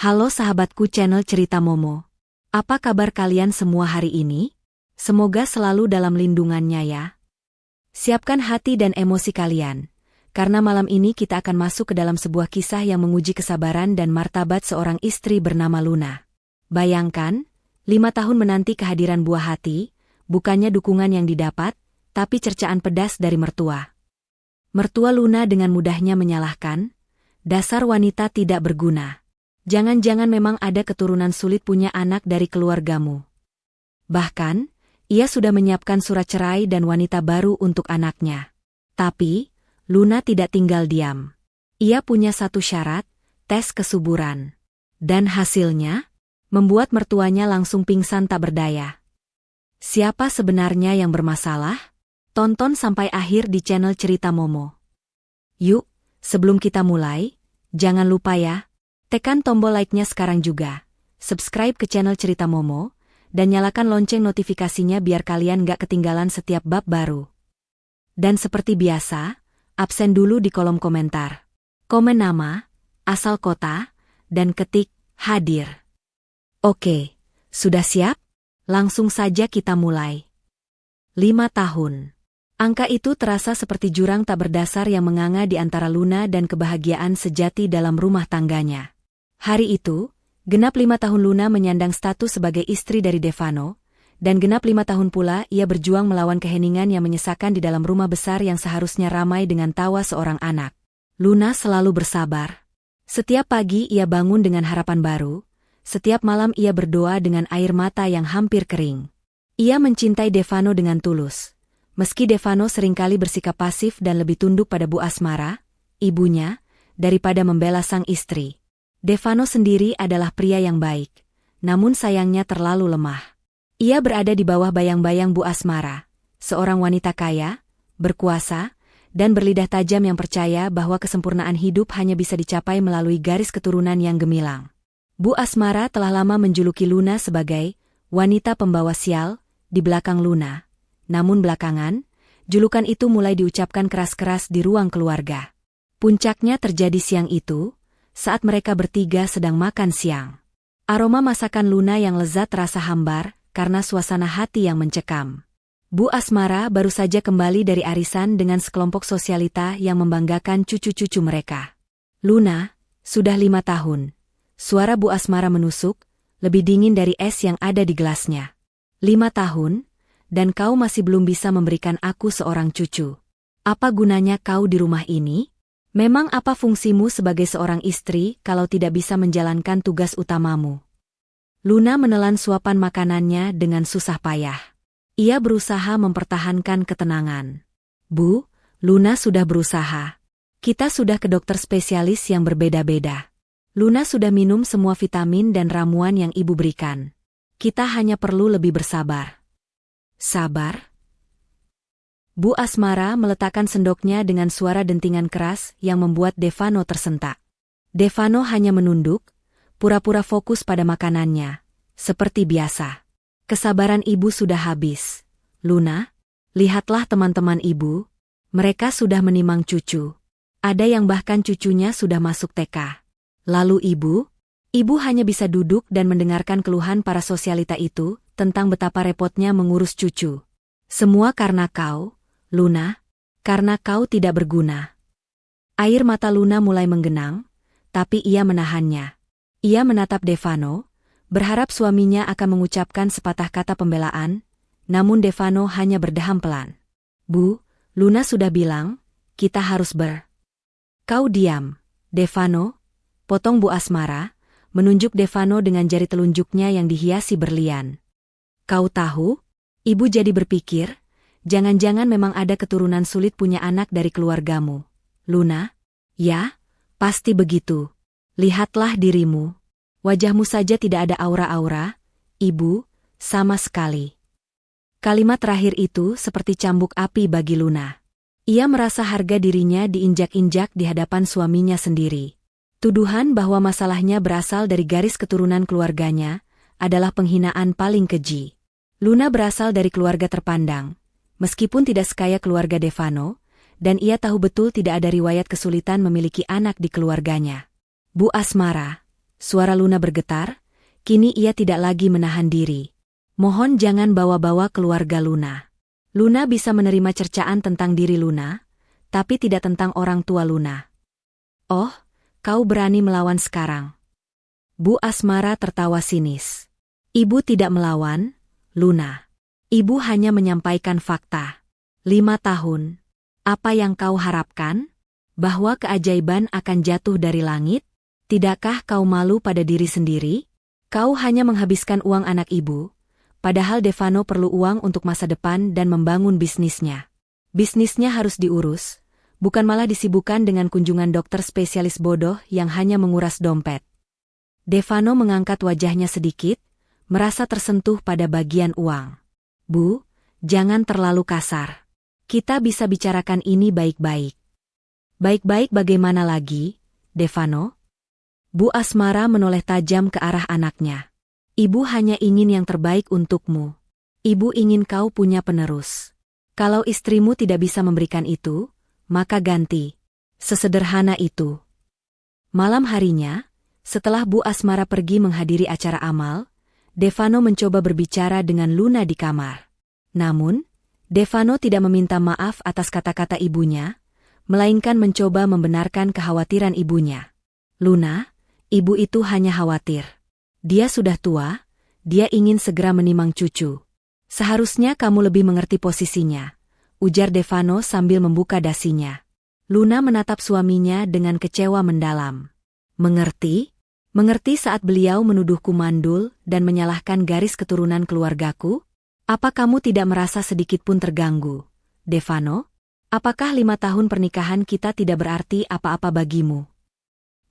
Halo sahabatku channel Cerita Momo. Apa kabar kalian semua hari ini? Semoga selalu dalam lindungannya ya. Siapkan hati dan emosi kalian, karena malam ini kita akan masuk ke dalam sebuah kisah yang menguji kesabaran dan martabat seorang istri bernama Luna. Bayangkan, 5 tahun menanti kehadiran buah hati, bukannya dukungan yang didapat, tapi cercaan pedas dari mertua. Mertua Luna dengan mudahnya menyalahkan, dasar wanita tidak berguna. Jangan-jangan memang ada keturunan sulit punya anak dari keluargamu. Bahkan, ia sudah menyiapkan surat cerai dan wanita baru untuk anaknya. Tapi, Luna tidak tinggal diam. Ia punya satu syarat, tes kesuburan. Dan hasilnya, membuat mertuanya langsung pingsan tak berdaya. Siapa sebenarnya yang bermasalah? Tonton sampai akhir di channel Cerita Momo. Yuk, sebelum kita mulai, jangan lupa ya, tekan tombol like-nya sekarang juga, subscribe ke channel Cerita Momo, dan nyalakan lonceng notifikasinya biar kalian gak ketinggalan setiap bab baru. Dan seperti biasa, absen dulu di kolom komentar. Komen nama, asal kota, dan ketik hadir. Oke, sudah siap? Langsung saja kita mulai. 5 tahun. Angka itu terasa seperti jurang tak berdasar yang menganga di antara Luna dan kebahagiaan sejati dalam rumah tangganya. Hari itu, genap 5 tahun Luna menyandang status sebagai istri dari Devano, dan genap 5 tahun pula ia berjuang melawan keheningan yang menyesakan di dalam rumah besar yang seharusnya ramai dengan tawa seorang anak. Luna selalu bersabar. Setiap pagi ia bangun dengan harapan baru, setiap malam ia berdoa dengan air mata yang hampir kering. Ia mencintai Devano dengan tulus. Meski Devano seringkali bersikap pasif dan lebih tunduk pada Bu Asmara, ibunya, daripada membela sang istri. Devano sendiri adalah pria yang baik, namun sayangnya terlalu lemah. Ia berada di bawah bayang-bayang Bu Asmara, seorang wanita kaya, berkuasa, dan berlidah tajam yang percaya bahwa kesempurnaan hidup hanya bisa dicapai melalui garis keturunan yang gemilang. Bu Asmara telah lama menjuluki Luna sebagai wanita pembawa sial di belakang Luna. Namun belakangan, julukan itu mulai diucapkan keras-keras di ruang keluarga. Puncaknya terjadi siang itu, saat mereka bertiga sedang makan siang. Aroma masakan Luna yang lezat terasa hambar karena suasana hati yang mencekam. Bu Asmara baru saja kembali dari arisan dengan sekelompok sosialita yang membanggakan cucu-cucu mereka. Luna, sudah 5 tahun. Suara Bu Asmara menusuk, lebih dingin dari es yang ada di gelasnya. 5 tahun, dan kau masih belum bisa memberikan aku seorang cucu. Apa gunanya kau di rumah ini? Memang apa fungsimu sebagai seorang istri kalau tidak bisa menjalankan tugas utamamu? Luna menelan suapan makanannya dengan susah payah. Ia berusaha mempertahankan ketenangan. Bu, Luna sudah berusaha. Kita sudah ke dokter spesialis yang berbeda-beda. Luna sudah minum semua vitamin dan ramuan yang ibu berikan. Kita hanya perlu lebih bersabar. Sabar? Bu Asmara meletakkan sendoknya dengan suara dentingan keras yang membuat Devano tersentak. Devano hanya menunduk, pura-pura fokus pada makanannya, seperti biasa. Kesabaran ibu sudah habis. Luna, lihatlah teman-teman ibu, mereka sudah menimang cucu. Ada yang bahkan cucunya sudah masuk TK. Lalu ibu hanya bisa duduk dan mendengarkan keluhan para sosialita itu tentang betapa repotnya mengurus cucu. Semua karena kau, Luna, karena kau tidak berguna. Air mata Luna mulai menggenang, tapi ia menahannya. Ia menatap Devano, berharap suaminya akan mengucapkan sepatah kata pembelaan, namun Devano hanya berdeham pelan. Bu, Luna sudah bilang, kita harus Kau diam, Devano, potong Bu Asmara, menunjuk Devano dengan jari telunjuknya yang dihiasi berlian. Kau tahu? Ibu jadi berpikir, jangan-jangan memang ada keturunan sulit punya anak dari keluargamu. Luna? Ya, pasti begitu. Lihatlah dirimu. Wajahmu saja tidak ada aura-aura, ibu, sama sekali. Kalimat terakhir itu seperti cambuk api bagi Luna. Ia merasa harga dirinya diinjak-injak di hadapan suaminya sendiri. Tuduhan bahwa masalahnya berasal dari garis keturunan keluarganya adalah penghinaan paling keji. Luna berasal dari keluarga terpandang. Meskipun tidak sekaya keluarga Devano, dan ia tahu betul tidak ada riwayat kesulitan memiliki anak di keluarganya. Bu Asmara, Suara Luna bergetar, kini ia tidak lagi menahan diri. Mohon jangan bawa-bawa keluarga Luna. Luna bisa menerima cercaan tentang diri Luna, tapi tidak tentang orang tua Luna. Oh, kau berani melawan sekarang. Bu Asmara tertawa sinis. Ibu tidak melawan, Luna. Ibu hanya menyampaikan fakta. 5 tahun. Apa yang kau harapkan? Bahwa keajaiban akan jatuh dari langit? Tidakkah kau malu pada diri sendiri? Kau hanya menghabiskan uang anak ibu, padahal Devano perlu uang untuk masa depan dan membangun bisnisnya. Bisnisnya harus diurus, bukan malah disibukkan dengan kunjungan dokter spesialis bodoh yang hanya menguras dompet. Devano mengangkat wajahnya sedikit, merasa tersentuh pada bagian uang. Bu, jangan terlalu kasar. Kita bisa bicarakan ini baik-baik. Baik-baik bagaimana lagi, Devano? Bu Asmara menoleh tajam ke arah anaknya. Ibu hanya ingin yang terbaik untukmu. Ibu ingin kau punya penerus. Kalau istrimu tidak bisa memberikan itu, maka ganti. Sesederhana itu. Malam harinya, setelah Bu Asmara pergi menghadiri acara amal, Devano mencoba berbicara dengan Luna di kamar. Namun, Devano tidak meminta maaf atas kata-kata ibunya, melainkan mencoba membenarkan kekhawatiran ibunya. Luna, ibu itu hanya khawatir. Dia sudah tua, dia ingin segera menimang cucu. Seharusnya kamu lebih mengerti posisinya, ujar Devano sambil membuka dasinya. Luna menatap suaminya dengan kecewa mendalam. Mengerti? Mengerti saat beliau menuduhku mandul dan menyalahkan garis keturunan keluargaku? Apa kamu tidak merasa sedikit pun terganggu, Devano? Apakah 5 tahun pernikahan kita tidak berarti apa-apa bagimu?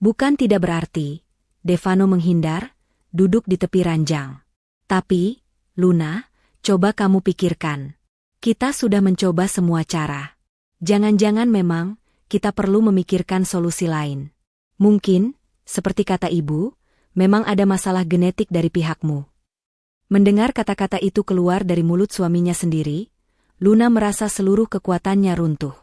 Bukan tidak berarti, Devano menghindar, duduk di tepi ranjang. Tapi, Luna, coba kamu pikirkan. Kita sudah mencoba semua cara. Jangan-jangan memang, kita perlu memikirkan solusi lain. Mungkin, seperti kata ibu, memang ada masalah genetik dari pihakmu. Mendengar kata-kata itu keluar dari mulut suaminya sendiri, Luna merasa seluruh kekuatannya runtuh.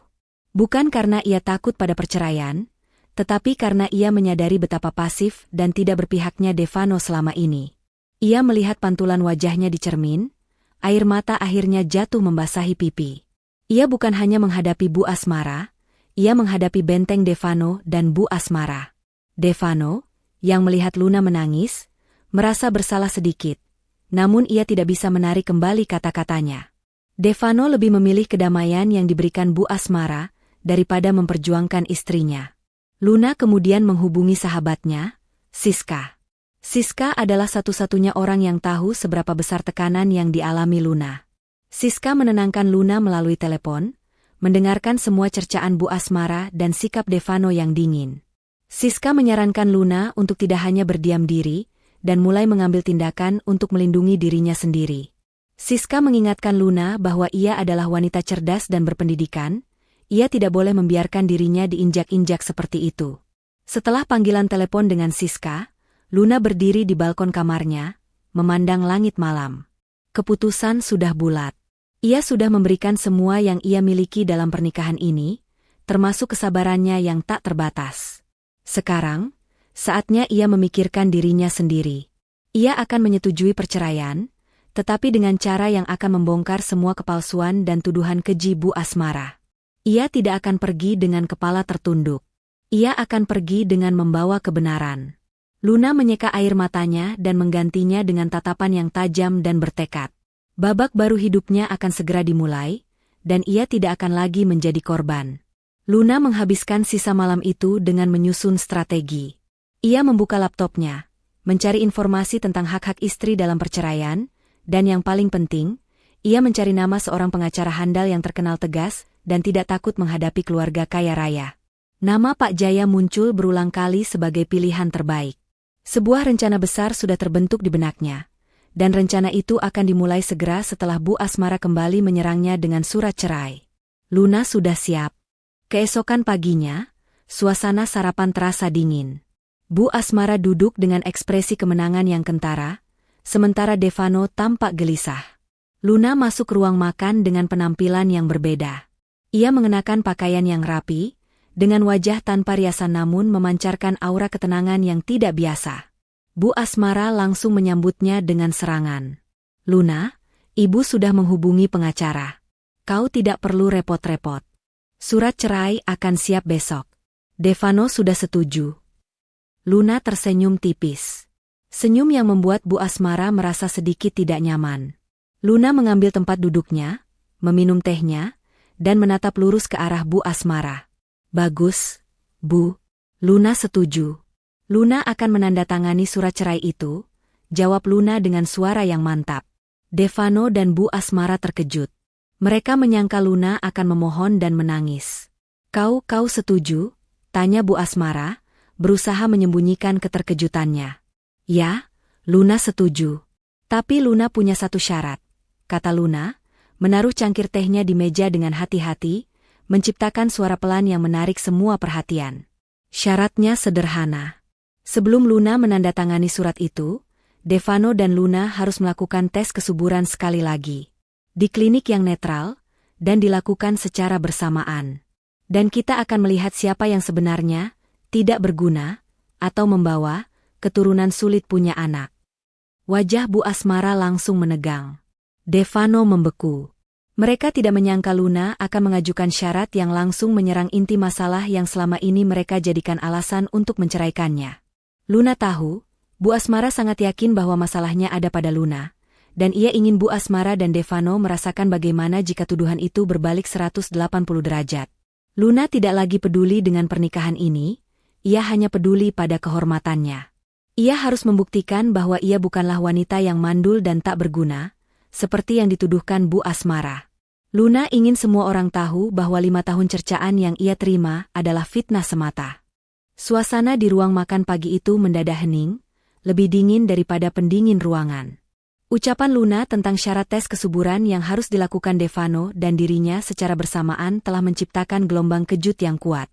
Bukan karena ia takut pada perceraian, tetapi karena ia menyadari betapa pasif dan tidak berpihaknya Devano selama ini. Ia melihat pantulan wajahnya di cermin, air mata akhirnya jatuh membasahi pipi. Ia bukan hanya menghadapi Bu Asmara, ia menghadapi benteng Devano dan Bu Asmara. Devano, yang melihat Luna menangis, merasa bersalah sedikit, namun ia tidak bisa menarik kembali kata-katanya. Devano lebih memilih kedamaian yang diberikan Bu Asmara daripada memperjuangkan istrinya. Luna kemudian menghubungi sahabatnya, Siska. Siska adalah satu-satunya orang yang tahu seberapa besar tekanan yang dialami Luna. Siska menenangkan Luna melalui telepon, mendengarkan semua cercaan Bu Asmara dan sikap Devano yang dingin. Siska menyarankan Luna untuk tidak hanya berdiam diri, dan mulai mengambil tindakan untuk melindungi dirinya sendiri. Siska mengingatkan Luna bahwa ia adalah wanita cerdas dan berpendidikan, ia tidak boleh membiarkan dirinya diinjak-injak seperti itu. Setelah panggilan telepon dengan Siska, Luna berdiri di balkon kamarnya, memandang langit malam. Keputusan sudah bulat. Ia sudah memberikan semua yang ia miliki dalam pernikahan ini, termasuk kesabarannya yang tak terbatas. Sekarang, saatnya ia memikirkan dirinya sendiri. Ia akan menyetujui perceraian, tetapi dengan cara yang akan membongkar semua kepalsuan dan tuduhan keji Bu Asmara. Ia tidak akan pergi dengan kepala tertunduk. Ia akan pergi dengan membawa kebenaran. Luna menyeka air matanya dan menggantinya dengan tatapan yang tajam dan bertekad. Babak baru hidupnya akan segera dimulai, dan ia tidak akan lagi menjadi korban. Luna menghabiskan sisa malam itu dengan menyusun strategi. Ia membuka laptopnya, mencari informasi tentang hak-hak istri dalam perceraian, dan yang paling penting, ia mencari nama seorang pengacara handal yang terkenal tegas dan tidak takut menghadapi keluarga kaya raya. Nama Pak Jaya muncul berulang kali sebagai pilihan terbaik. Sebuah rencana besar sudah terbentuk di benaknya, dan rencana itu akan dimulai segera setelah Bu Asmara kembali menyerangnya dengan surat cerai. Luna sudah siap. Keesokan paginya, suasana sarapan terasa dingin. Bu Asmara duduk dengan ekspresi kemenangan yang kentara, sementara Devano tampak gelisah. Luna masuk ruang makan dengan penampilan yang berbeda. Ia mengenakan pakaian yang rapi, dengan wajah tanpa riasan namun memancarkan aura ketenangan yang tidak biasa. Bu Asmara langsung menyambutnya dengan serangan. Luna, ibu sudah menghubungi pengacara. Kau tidak perlu repot-repot. Surat cerai akan siap besok. Devano sudah setuju. Luna tersenyum tipis. Senyum yang membuat Bu Asmara merasa sedikit tidak nyaman. Luna mengambil tempat duduknya, meminum tehnya, dan menatap lurus ke arah Bu Asmara. Bagus, Bu. Luna setuju. Luna akan menandatangani surat cerai itu, jawab Luna dengan suara yang mantap. Devano dan Bu Asmara terkejut. Mereka menyangka Luna akan memohon dan menangis. Kau setuju? Tanya Bu Asmara, berusaha menyembunyikan keterkejutannya. Ya, Luna setuju. Tapi Luna punya satu syarat, kata Luna, menaruh cangkir tehnya di meja dengan hati-hati, menciptakan suara pelan yang menarik semua perhatian. Syaratnya sederhana. Sebelum Luna menandatangani surat itu, Devano dan Luna harus melakukan tes kesuburan sekali lagi. Di klinik yang netral, dan dilakukan secara bersamaan. Dan kita akan melihat siapa yang sebenarnya tidak berguna, atau membawa keturunan sulit punya anak. Wajah Bu Asmara langsung menegang. Devano membeku. Mereka tidak menyangka Luna akan mengajukan syarat yang langsung menyerang inti masalah yang selama ini mereka jadikan alasan untuk menceraikannya. Luna tahu, Bu Asmara sangat yakin bahwa masalahnya ada pada Luna, dan ia ingin Bu Asmara dan Devano merasakan bagaimana jika tuduhan itu berbalik 180 derajat. Luna tidak lagi peduli dengan pernikahan ini, ia hanya peduli pada kehormatannya. Ia harus membuktikan bahwa ia bukanlah wanita yang mandul dan tak berguna, seperti yang dituduhkan Bu Asmara. Luna ingin semua orang tahu bahwa 5 tahun cercaan yang ia terima adalah fitnah semata. Suasana di ruang makan pagi itu mendadak hening, lebih dingin daripada pendingin ruangan. Ucapan Luna tentang syarat tes kesuburan yang harus dilakukan Devano dan dirinya secara bersamaan telah menciptakan gelombang kejut yang kuat.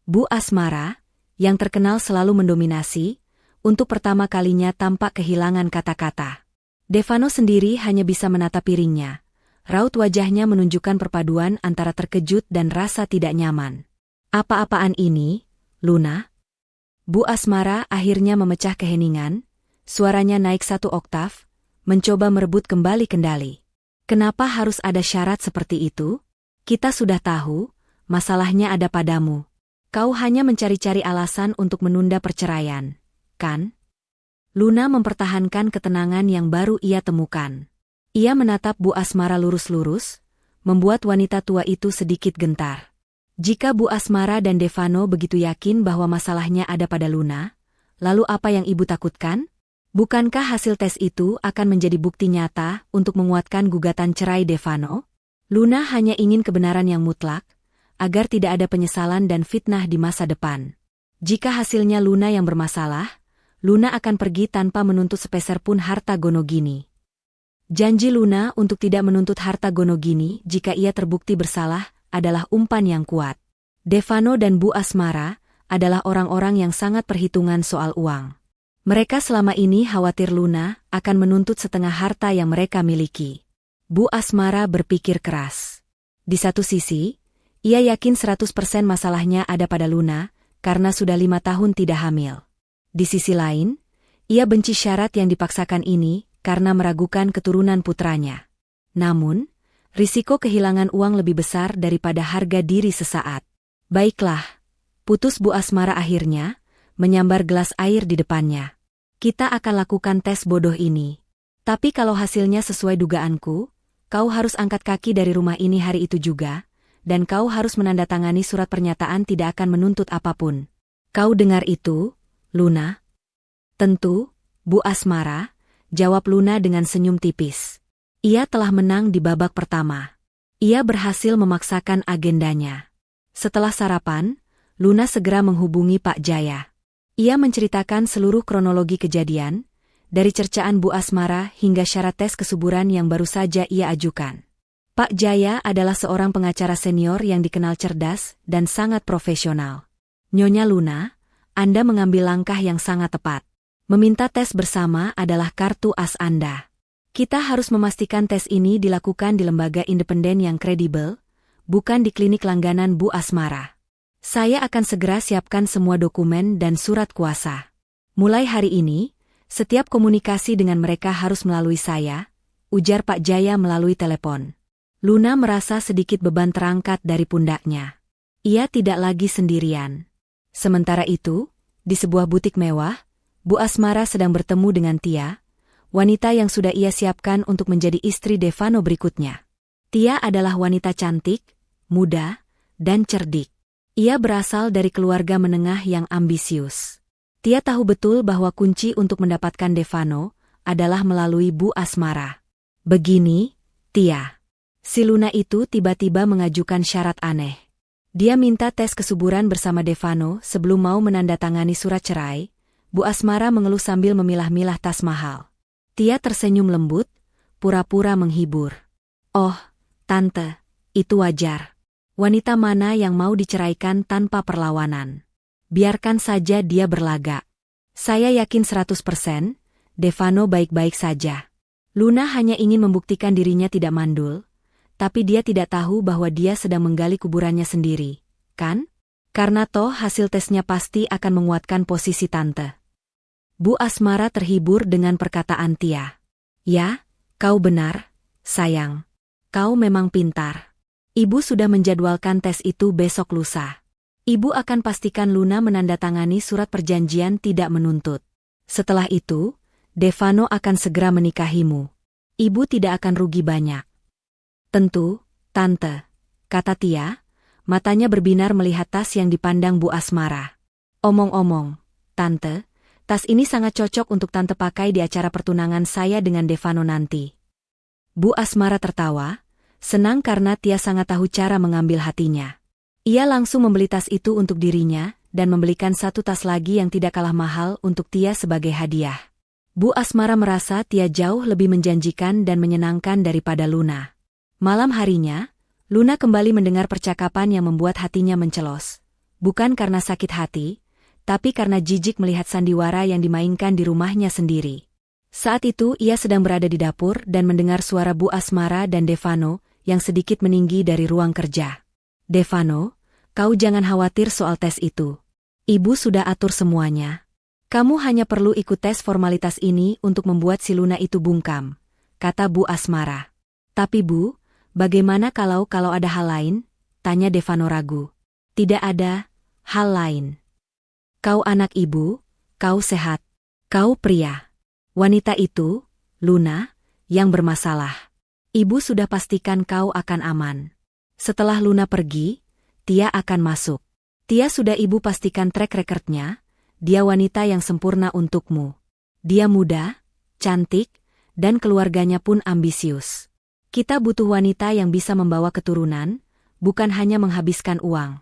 Bu Asmara, yang terkenal selalu mendominasi, untuk pertama kalinya tampak kehilangan kata-kata. Devano sendiri hanya bisa menatap piringnya. Raut wajahnya menunjukkan perpaduan antara terkejut dan rasa tidak nyaman. Apa-apaan ini, Luna? Bu Asmara akhirnya memecah keheningan, suaranya naik 1 oktav, mencoba merebut kembali kendali. Kenapa harus ada syarat seperti itu? Kita sudah tahu, masalahnya ada padamu. Kau hanya mencari-cari alasan untuk menunda perceraian, kan? Luna mempertahankan ketenangan yang baru ia temukan. Ia menatap Bu Asmara lurus-lurus, membuat wanita tua itu sedikit gentar. Jika Bu Asmara dan Devano begitu yakin bahwa masalahnya ada pada Luna, lalu apa yang ibu takutkan? Bukankah hasil tes itu akan menjadi bukti nyata untuk menguatkan gugatan cerai Devano? Luna hanya ingin kebenaran yang mutlak, agar tidak ada penyesalan dan fitnah di masa depan. Jika hasilnya Luna yang bermasalah, Luna akan pergi tanpa menuntut sepeser pun harta Gonogini. Janji Luna untuk tidak menuntut harta Gonogini jika ia terbukti bersalah adalah umpan yang kuat. Devano dan Bu Asmara adalah orang-orang yang sangat perhitungan soal uang. Mereka selama ini khawatir Luna akan menuntut setengah harta yang mereka miliki. Bu Asmara berpikir keras. Di satu sisi, ia yakin 100% masalahnya ada pada Luna karena sudah 5 tahun tidak hamil. Di sisi lain, ia benci syarat yang dipaksakan ini karena meragukan keturunan putranya. Namun, risiko kehilangan uang lebih besar daripada harga diri sesaat. Baiklah, putus Bu Asmara akhirnya, menyambar gelas air di depannya. Kita akan lakukan tes bodoh ini. Tapi kalau hasilnya sesuai dugaanku, kau harus angkat kaki dari rumah ini hari itu juga, dan kau harus menandatangani surat pernyataan tidak akan menuntut apapun. Kau dengar itu, Luna? Tentu, Bu Asmara, jawab Luna dengan senyum tipis. Ia telah menang di babak pertama. Ia berhasil memaksakan agendanya. Setelah sarapan, Luna segera menghubungi Pak Jaya. Ia menceritakan seluruh kronologi kejadian, dari cercaan Bu Asmara hingga syarat tes kesuburan yang baru saja ia ajukan. Pak Jaya adalah seorang pengacara senior yang dikenal cerdas dan sangat profesional. Nyonya Luna, Anda mengambil langkah yang sangat tepat. Meminta tes bersama adalah kartu as Anda. Kita harus memastikan tes ini dilakukan di lembaga independen yang kredibel, bukan di klinik langganan Bu Asmara. Saya akan segera siapkan semua dokumen dan surat kuasa. Mulai hari ini, Setiap komunikasi dengan mereka harus melalui saya, ujar Pak Jaya melalui telepon. Luna merasa sedikit beban terangkat dari pundaknya. Ia tidak lagi sendirian. Sementara itu, di sebuah butik mewah, Bu Asmara sedang bertemu dengan Tia, wanita yang sudah ia siapkan untuk menjadi istri Devano berikutnya. Tia adalah wanita cantik, muda, dan cerdik. Ia berasal dari keluarga menengah yang ambisius. Tia tahu betul bahwa kunci untuk mendapatkan Devano adalah melalui Bu Asmara. Begini, Tia. Si Luna itu tiba-tiba mengajukan syarat aneh. Dia minta tes kesuburan bersama Devano sebelum mau menandatangani surat cerai. Bu Asmara mengeluh sambil memilah-milah tas mahal. Tia tersenyum lembut, pura-pura menghibur. Oh, Tante, itu wajar. Wanita mana yang mau diceraikan tanpa perlawanan? Biarkan saja dia berlagak. Saya yakin 100%, Devano baik-baik saja. Luna hanya ingin membuktikan dirinya tidak mandul, tapi dia tidak tahu bahwa dia sedang menggali kuburannya sendiri, kan? Karena toh hasil tesnya pasti akan menguatkan posisi Tante. Bu Asmara terhibur dengan perkataan Tia. Ya, kau benar, sayang. Kau memang pintar. Ibu sudah menjadwalkan tes itu besok lusa. Ibu akan pastikan Luna menandatangani surat perjanjian tidak menuntut. Setelah itu, Devano akan segera menikahimu. Ibu tidak akan rugi banyak. Tentu, Tante, kata Tia, matanya berbinar melihat tas yang dipandang Bu Asmara. Omong-omong, Tante, tas ini sangat cocok untuk Tante pakai di acara pertunangan saya dengan Devano nanti. Bu Asmara tertawa, senang karena Tia sangat tahu cara mengambil hatinya. Ia langsung membeli tas itu untuk dirinya dan membelikan satu tas lagi yang tidak kalah mahal untuk Tia sebagai hadiah. Bu Asmara merasa Tia jauh lebih menjanjikan dan menyenangkan daripada Luna. Malam harinya, Luna kembali mendengar percakapan yang membuat hatinya mencelos. Bukan karena sakit hati, tapi karena jijik melihat sandiwara yang dimainkan di rumahnya sendiri. Saat itu ia sedang berada di dapur dan mendengar suara Bu Asmara dan Devano yang sedikit meninggi dari ruang kerja. Devano, kau jangan khawatir soal tes itu. Ibu sudah atur semuanya. Kamu hanya perlu ikut tes formalitas ini untuk membuat si Luna itu bungkam, kata Bu Asmara. Tapi Bu, bagaimana kalau ada hal lain? Tanya Devano ragu. Tidak ada hal lain. Kau anak ibu, kau sehat, kau pria. Wanita itu, Luna, yang bermasalah. Ibu sudah pastikan kau akan aman. Setelah Luna pergi, Tia akan masuk. Tia sudah ibu pastikan track record-nya, dia wanita yang sempurna untukmu. Dia muda, cantik, dan keluarganya pun ambisius. Kita butuh wanita yang bisa membawa keturunan, bukan hanya menghabiskan uang.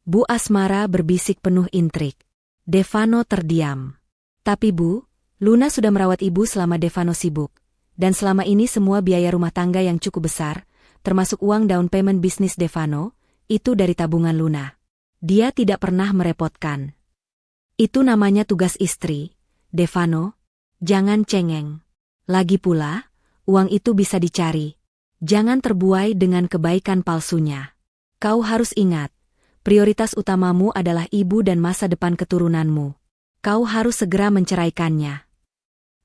Bu Asmara berbisik penuh intrik. Devano terdiam. Tapi Bu, Luna sudah merawat ibu selama Devano sibuk. Dan selama ini semua biaya rumah tangga yang cukup besar, termasuk uang down payment bisnis Devano, itu dari tabungan Luna. Dia tidak pernah merepotkan. Itu namanya tugas istri, Devano. Jangan cengeng. Lagi pula, uang itu bisa dicari. Jangan terbuai dengan kebaikan palsunya. Kau harus ingat, prioritas utamamu adalah ibu dan masa depan keturunanmu. Kau harus segera menceraikannya.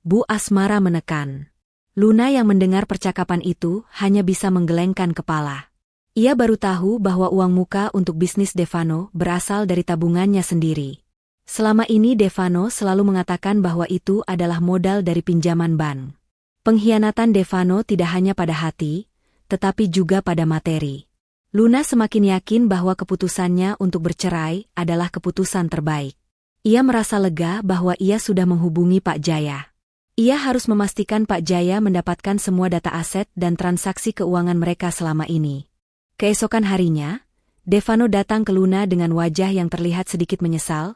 Bu Asmara menekan. Luna yang mendengar percakapan itu hanya bisa menggelengkan kepala. Ia baru tahu bahwa uang muka untuk bisnis Devano berasal dari tabungannya sendiri. Selama ini Devano selalu mengatakan bahwa itu adalah modal dari pinjaman bank. Pengkhianatan Devano tidak hanya pada hati, tetapi juga pada materi. Luna semakin yakin bahwa keputusannya untuk bercerai adalah keputusan terbaik. Ia merasa lega bahwa ia sudah menghubungi Pak Jaya. Ia harus memastikan Pak Jaya mendapatkan semua data aset dan transaksi keuangan mereka selama ini. Keesokan harinya, Devano datang ke Luna dengan wajah yang terlihat sedikit menyesal,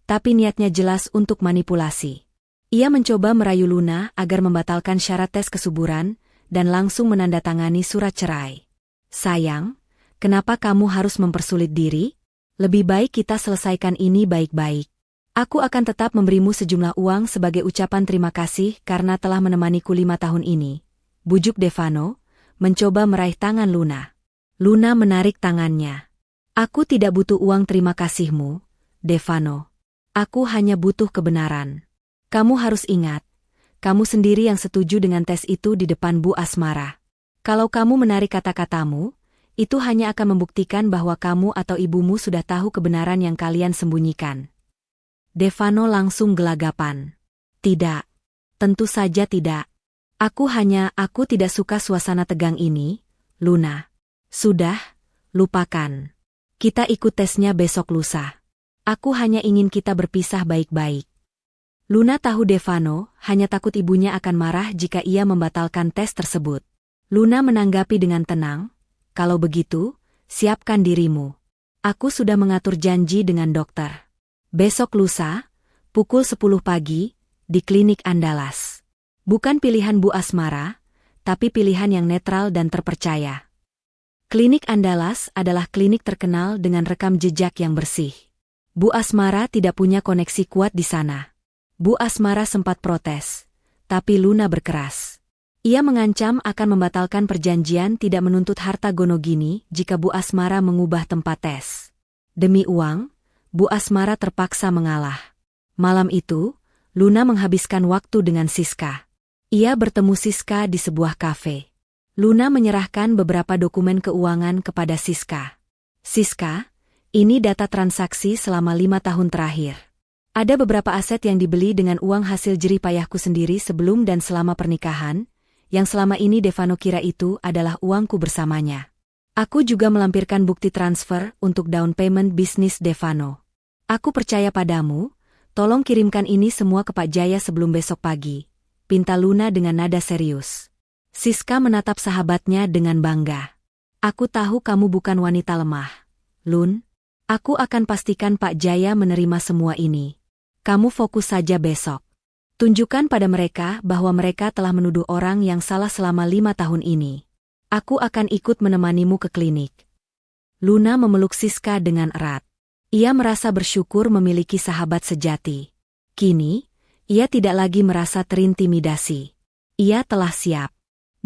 tapi niatnya jelas untuk manipulasi. Ia mencoba merayu Luna agar membatalkan syarat tes kesuburan dan langsung menandatangani surat cerai. Sayang, kenapa kamu harus mempersulit diri? Lebih baik kita selesaikan ini baik-baik. Aku akan tetap memberimu sejumlah uang sebagai ucapan terima kasih karena telah menemaniku 5 tahun ini. Bujuk Devano, mencoba meraih tangan Luna. Luna menarik tangannya. Aku tidak butuh uang terima kasihmu, Devano. Aku hanya butuh kebenaran. Kamu harus ingat, kamu sendiri yang setuju dengan tes itu di depan Bu Asmara. Kalau kamu menarik kata-katamu, itu hanya akan membuktikan bahwa kamu atau ibumu sudah tahu kebenaran yang kalian sembunyikan. Devano langsung gelagapan. Tidak. Tentu saja tidak. Aku tidak suka suasana tegang ini, Luna. Sudah, lupakan. Kita ikut tesnya besok lusa. Aku hanya ingin kita berpisah baik-baik. Luna tahu Devano hanya takut ibunya akan marah jika ia membatalkan tes tersebut. Luna menanggapi dengan tenang, kalau begitu, siapkan dirimu. Aku sudah mengatur janji dengan dokter. Besok lusa, pukul 10 pagi, di Klinik Andalas. Bukan pilihan Bu Asmara, tapi pilihan yang netral dan terpercaya. Klinik Andalas adalah klinik terkenal dengan rekam jejak yang bersih. Bu Asmara tidak punya koneksi kuat di sana. Bu Asmara sempat protes, tapi Luna berkeras. Ia mengancam akan membatalkan perjanjian tidak menuntut harta Gonogini jika Bu Asmara mengubah tempat tes. Demi uang, Bu Asmara terpaksa mengalah. Malam itu, Luna menghabiskan waktu dengan Siska. Ia bertemu Siska di sebuah kafe. Luna menyerahkan beberapa dokumen keuangan kepada Siska. Siska, ini data transaksi selama 5 tahun terakhir. Ada beberapa aset yang dibeli dengan uang hasil jerih payahku sendiri sebelum dan selama pernikahan, yang selama ini Devano kira itu adalah uangku bersamanya. Aku juga melampirkan bukti transfer untuk down payment bisnis Devano. Aku percaya padamu, tolong kirimkan ini semua ke Pak Jaya sebelum besok pagi, pinta Luna dengan nada serius. Siska menatap sahabatnya dengan bangga. Aku tahu kamu bukan wanita lemah, Lun. Aku akan pastikan Pak Jaya menerima semua ini. Kamu fokus saja besok. Tunjukkan pada mereka bahwa mereka telah menuduh orang yang salah selama 5 tahun ini. Aku akan ikut menemanimu ke klinik. Luna memeluk Siska dengan erat. Ia merasa bersyukur memiliki sahabat sejati. Kini, ia tidak lagi merasa terintimidasi. Ia telah siap.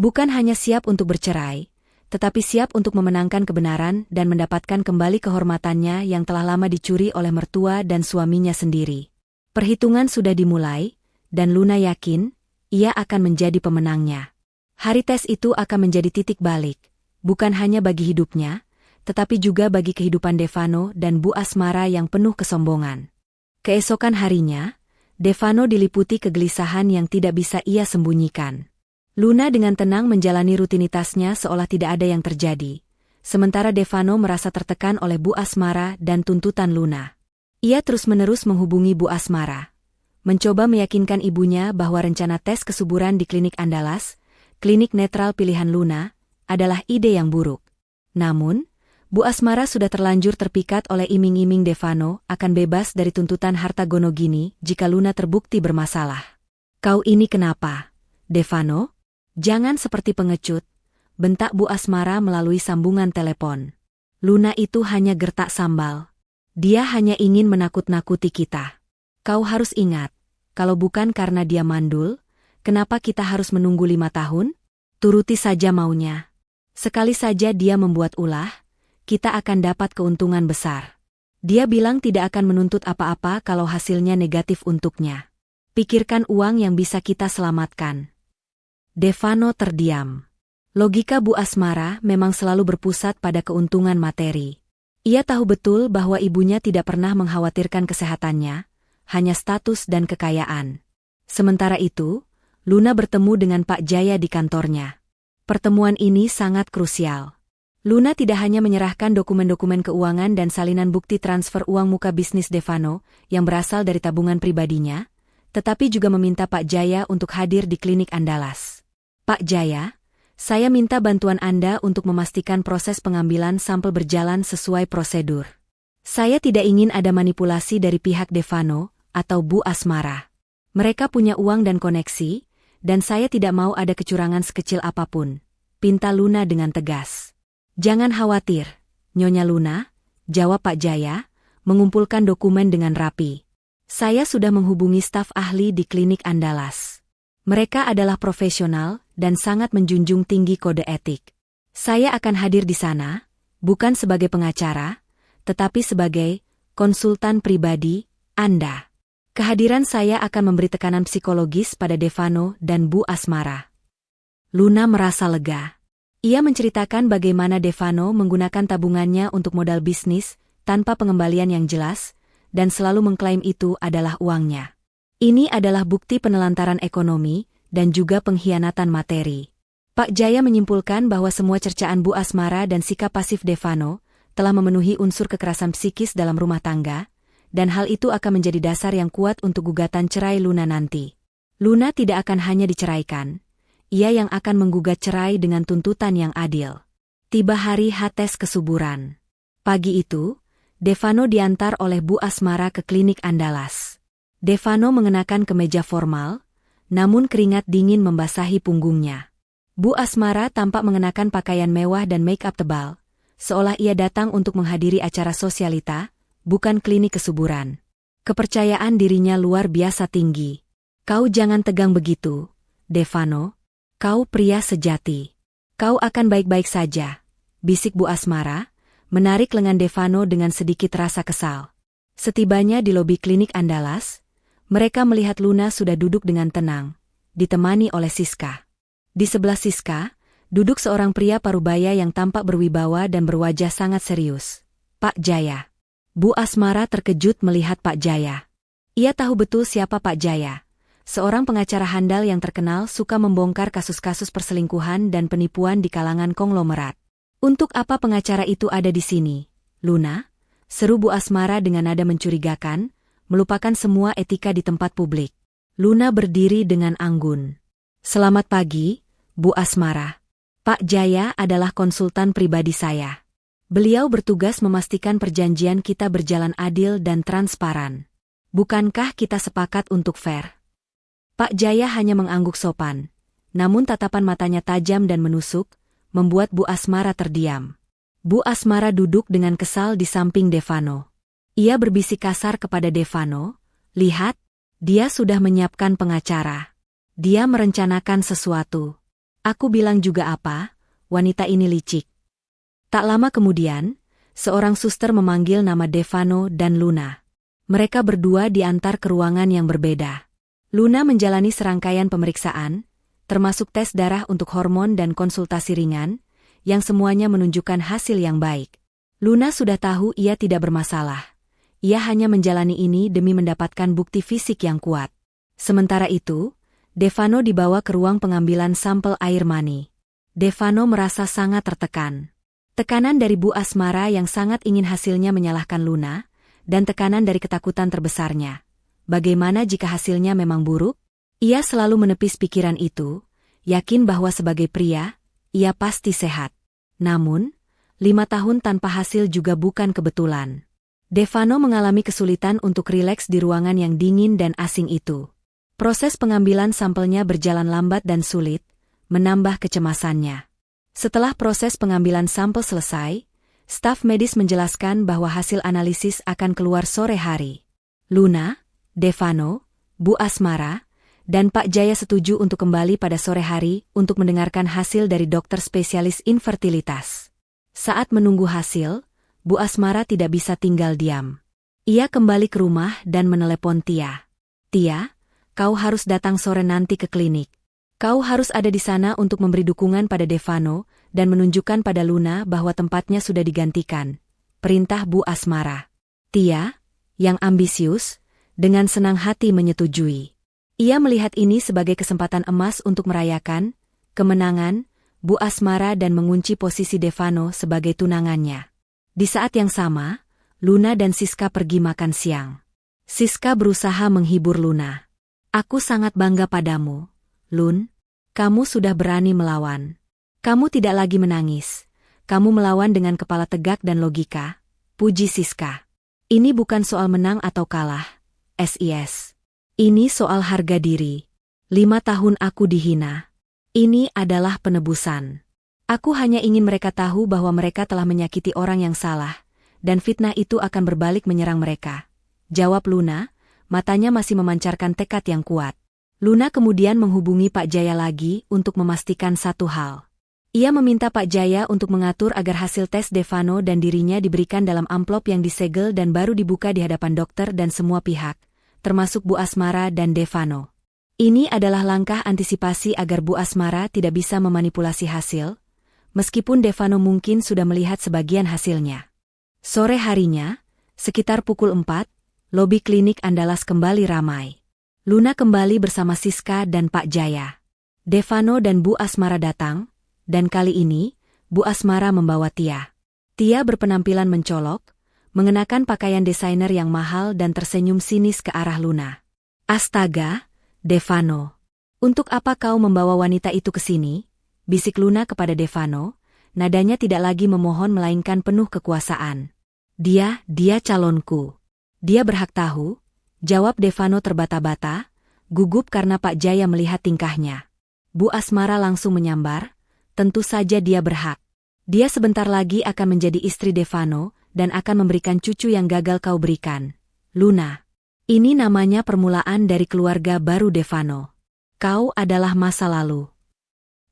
Bukan hanya siap untuk bercerai, tetapi siap untuk memenangkan kebenaran dan mendapatkan kembali kehormatannya yang telah lama dicuri oleh mertua dan suaminya sendiri. Perhitungan sudah dimulai, dan Luna yakin, ia akan menjadi pemenangnya. Hari tes itu akan menjadi titik balik, bukan hanya bagi hidupnya, tetapi juga bagi kehidupan Devano dan Bu Asmara yang penuh kesombongan. Keesokan harinya, Devano diliputi kegelisahan yang tidak bisa ia sembunyikan. Luna dengan tenang menjalani rutinitasnya seolah tidak ada yang terjadi, sementara Devano merasa tertekan oleh Bu Asmara dan tuntutan Luna. Ia terus-menerus menghubungi Bu Asmara, mencoba meyakinkan ibunya bahwa rencana tes kesuburan di Klinik Andalas, klinik netral pilihan Luna, adalah ide yang buruk. Namun, Bu Asmara sudah terlanjur terpikat oleh iming-iming Devano akan bebas dari tuntutan harta Gonogini jika Luna terbukti bermasalah. Kau ini kenapa, Devano? Jangan seperti pengecut, bentak Bu Asmara melalui sambungan telepon. Luna itu hanya gertak sambal. Dia hanya ingin menakut-nakuti kita. Kau harus ingat, kalau bukan karena dia mandul, kenapa kita harus menunggu 5 tahun? Turuti saja maunya. Sekali saja dia membuat ulah, kita akan dapat keuntungan besar. Dia bilang tidak akan menuntut apa-apa kalau hasilnya negatif untuknya. Pikirkan uang yang bisa kita selamatkan. Devano terdiam. Logika Bu Asmara memang selalu berpusat pada keuntungan materi. Ia tahu betul bahwa ibunya tidak pernah mengkhawatirkan kesehatannya, hanya status dan kekayaan. Sementara itu, Luna bertemu dengan Pak Jaya di kantornya. Pertemuan ini sangat krusial. Luna tidak hanya menyerahkan dokumen-dokumen keuangan dan salinan bukti transfer uang muka bisnis Devano yang berasal dari tabungan pribadinya, tetapi juga meminta Pak Jaya untuk hadir di Klinik Andalas. Pak Jaya, saya minta bantuan Anda untuk memastikan proses pengambilan sampel berjalan sesuai prosedur. Saya tidak ingin ada manipulasi dari pihak Devano atau Bu Asmara. Mereka punya uang dan koneksi, dan saya tidak mau ada kecurangan sekecil apapun, pinta Luna dengan tegas. Jangan khawatir, Nyonya Luna, jawab Pak Jaya, mengumpulkan dokumen dengan rapi. Saya sudah menghubungi staf ahli di Klinik Andalas. Mereka adalah profesional dan sangat menjunjung tinggi kode etik. Saya akan hadir di sana, bukan sebagai pengacara, tetapi sebagai konsultan pribadi Anda. Kehadiran saya akan memberi tekanan psikologis pada Devano dan Bu Asmara. Luna merasa lega. Ia menceritakan bagaimana Devano menggunakan tabungannya untuk modal bisnis tanpa pengembalian yang jelas, dan selalu mengklaim itu adalah uangnya. Ini adalah bukti penelantaran ekonomi dan juga pengkhianatan materi. Pak Jaya menyimpulkan bahwa semua cercaan Bu Asmara dan sikap pasif Devano telah memenuhi unsur kekerasan psikis dalam rumah tangga, dan hal itu akan menjadi dasar yang kuat untuk gugatan cerai Luna nanti. Luna tidak akan hanya diceraikan, ia yang akan menggugat cerai dengan tuntutan yang adil. Tiba hari H tes kesuburan. Pagi itu, Devano diantar oleh Bu Asmara ke klinik Andalas. Devano mengenakan kemeja formal, namun keringat dingin membasahi punggungnya. Bu Asmara tampak mengenakan pakaian mewah dan make-up tebal, seolah ia datang untuk menghadiri acara sosialita, bukan klinik kesuburan. Kepercayaan dirinya luar biasa tinggi. Kau jangan tegang begitu, Devano. Kau pria sejati. Kau akan baik-baik saja, bisik Bu Asmara, menarik lengan Devano dengan sedikit rasa kesal. Setibanya di lobi klinik Andalas, mereka melihat Luna sudah duduk dengan tenang, ditemani oleh Siska. Di sebelah Siska, duduk seorang pria parubaya yang tampak berwibawa dan berwajah sangat serius. Pak Jaya. Bu Asmara terkejut melihat Pak Jaya. Ia tahu betul siapa Pak Jaya. Seorang pengacara handal yang terkenal suka membongkar kasus-kasus perselingkuhan dan penipuan di kalangan konglomerat. Untuk apa pengacara itu ada di sini, Luna? Seru Bu Asmara dengan nada mencurigakan, melupakan semua etika di tempat publik. Luna berdiri dengan anggun. Selamat pagi, Bu Asmara. Pak Jaya adalah konsultan pribadi saya. Beliau bertugas memastikan perjanjian kita berjalan adil dan transparan. Bukankah kita sepakat untuk fair? Pak Jaya hanya mengangguk sopan, namun tatapan matanya tajam dan menusuk, membuat Bu Asmara terdiam. Bu Asmara duduk dengan kesal di samping Devano. Ia berbisik kasar kepada Devano, lihat, dia sudah menyiapkan pengacara. Dia merencanakan sesuatu. Aku bilang juga apa, wanita ini licik. Tak lama kemudian, seorang suster memanggil nama Devano dan Luna. Mereka berdua diantar ke ruangan yang berbeda. Luna menjalani serangkaian pemeriksaan, termasuk tes darah untuk hormon dan konsultasi ringan, yang semuanya menunjukkan hasil yang baik. Luna sudah tahu ia tidak bermasalah. Ia hanya menjalani ini demi mendapatkan bukti fisik yang kuat. Sementara itu, Devano dibawa ke ruang pengambilan sampel air mani. Devano merasa sangat tertekan. Tekanan dari Bu Asmara yang sangat ingin hasilnya menyalahkan Luna, dan tekanan dari ketakutan terbesarnya. Bagaimana jika hasilnya memang buruk? Ia selalu menepis pikiran itu, yakin bahwa sebagai pria, ia pasti sehat. Namun, 5 tahun tanpa hasil juga bukan kebetulan. Devano mengalami kesulitan untuk rileks di ruangan yang dingin dan asing itu. Proses pengambilan sampelnya berjalan lambat dan sulit, menambah kecemasannya. Setelah proses pengambilan sampel selesai, staf medis menjelaskan bahwa hasil analisis akan keluar sore hari. Luna, Devano, Bu Asmara, dan Pak Jaya setuju untuk kembali pada sore hari untuk mendengarkan hasil dari dokter spesialis infertilitas. Saat menunggu hasil, Bu Asmara tidak bisa tinggal diam. Ia kembali ke rumah dan menelepon Tia. Tia, kau harus datang sore nanti ke klinik. Kau harus ada di sana untuk memberi dukungan pada Devano dan menunjukkan pada Luna bahwa tempatnya sudah digantikan. Perintah Bu Asmara. Tia, yang ambisius, dengan senang hati menyetujui. Ia melihat ini sebagai kesempatan emas untuk merayakan kemenangan Bu Asmara dan mengunci posisi Devano sebagai tunangannya. Di saat yang sama, Luna dan Siska pergi makan siang. Siska berusaha menghibur Luna. Aku sangat bangga padamu, Lun. Kamu sudah berani melawan. Kamu tidak lagi menangis. Kamu melawan dengan kepala tegak dan logika, puji Siska. Ini bukan soal menang atau kalah, SIS. Ini soal harga diri. 5 tahun aku dihina. Ini adalah penebusan. Aku hanya ingin mereka tahu bahwa mereka telah menyakiti orang yang salah, dan fitnah itu akan berbalik menyerang mereka. Jawab Luna, matanya masih memancarkan tekad yang kuat. Luna kemudian menghubungi Pak Jaya lagi untuk memastikan satu hal. Ia meminta Pak Jaya untuk mengatur agar hasil tes Devano dan dirinya diberikan dalam amplop yang disegel dan baru dibuka di hadapan dokter dan semua pihak, termasuk Bu Asmara dan Devano. Ini adalah langkah antisipasi agar Bu Asmara tidak bisa memanipulasi hasil, meskipun Devano mungkin sudah melihat sebagian hasilnya. Sore harinya, sekitar pukul 4, lobi klinik Andalas kembali ramai. Luna kembali bersama Siska dan Pak Jaya. Devano dan Bu Asmara datang, dan kali ini, Bu Asmara membawa Tia. Tia berpenampilan mencolok, mengenakan pakaian desainer yang mahal dan tersenyum sinis ke arah Luna. Astaga, Devano. Untuk apa kau membawa wanita itu ke sini? Bisik Luna kepada Devano, nadanya tidak lagi memohon melainkan penuh kekuasaan. Dia calonku. Dia berhak tahu, jawab Devano terbata-bata, gugup karena Pak Jaya melihat tingkahnya. Bu Asmara langsung menyambar, tentu saja dia berhak. Dia sebentar lagi akan menjadi istri Devano dan akan memberikan cucu yang gagal kau berikan. Luna. Ini namanya permulaan dari keluarga baru Devano. Kau adalah masa lalu.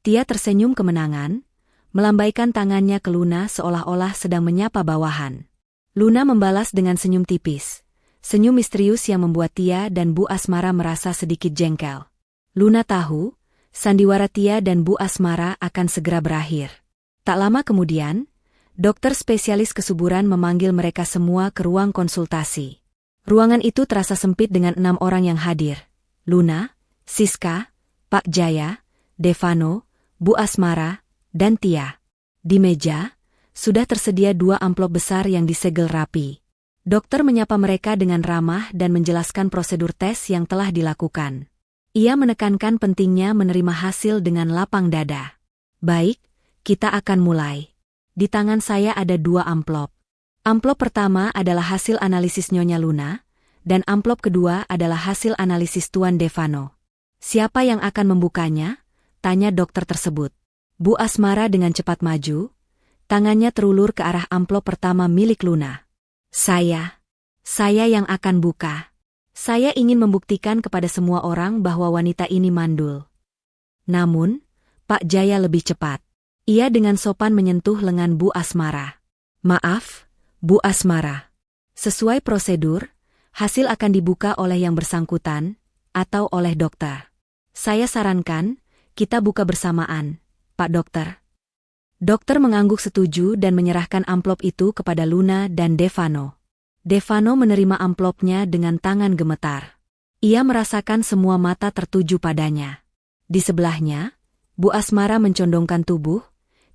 Tia tersenyum kemenangan, melambaikan tangannya ke Luna seolah-olah sedang menyapa bawahan. Luna membalas dengan senyum tipis. Senyum misterius yang membuat Tia dan Bu Asmara merasa sedikit jengkel. Luna tahu, sandiwara Tia dan Bu Asmara akan segera berakhir. Tak lama kemudian, dokter spesialis kesuburan memanggil mereka semua ke ruang konsultasi. Ruangan itu terasa sempit dengan 6 orang yang hadir. Luna, Siska, Pak Jaya, Devano, Bu Asmara, dan Tia. Di meja, sudah tersedia 2 amplop besar yang disegel rapi. Dokter menyapa mereka dengan ramah dan menjelaskan prosedur tes yang telah dilakukan. Ia menekankan pentingnya menerima hasil dengan lapang dada. Baik, kita akan mulai. Di tangan saya ada 2 amplop. Amplop pertama adalah hasil analisis Nyonya Luna, dan amplop kedua adalah hasil analisis Tuan Devano. Siapa yang akan membukanya? Tanya dokter tersebut. Bu Asmara dengan cepat maju, tangannya terulur ke arah amplop pertama milik Luna. Saya yang akan buka. Saya ingin membuktikan kepada semua orang bahwa wanita ini mandul. Namun, Pak Jaya lebih cepat. Ia dengan sopan menyentuh lengan Bu Asmara. Maaf, Bu Asmara. Sesuai prosedur, hasil akan dibuka oleh yang bersangkutan, atau oleh dokter. Saya sarankan, kita buka bersamaan, Pak Dokter. Dokter mengangguk setuju dan menyerahkan amplop itu kepada Luna dan Devano. Devano menerima amplopnya dengan tangan gemetar. Ia merasakan semua mata tertuju padanya. Di sebelahnya, Bu Asmara mencondongkan tubuh,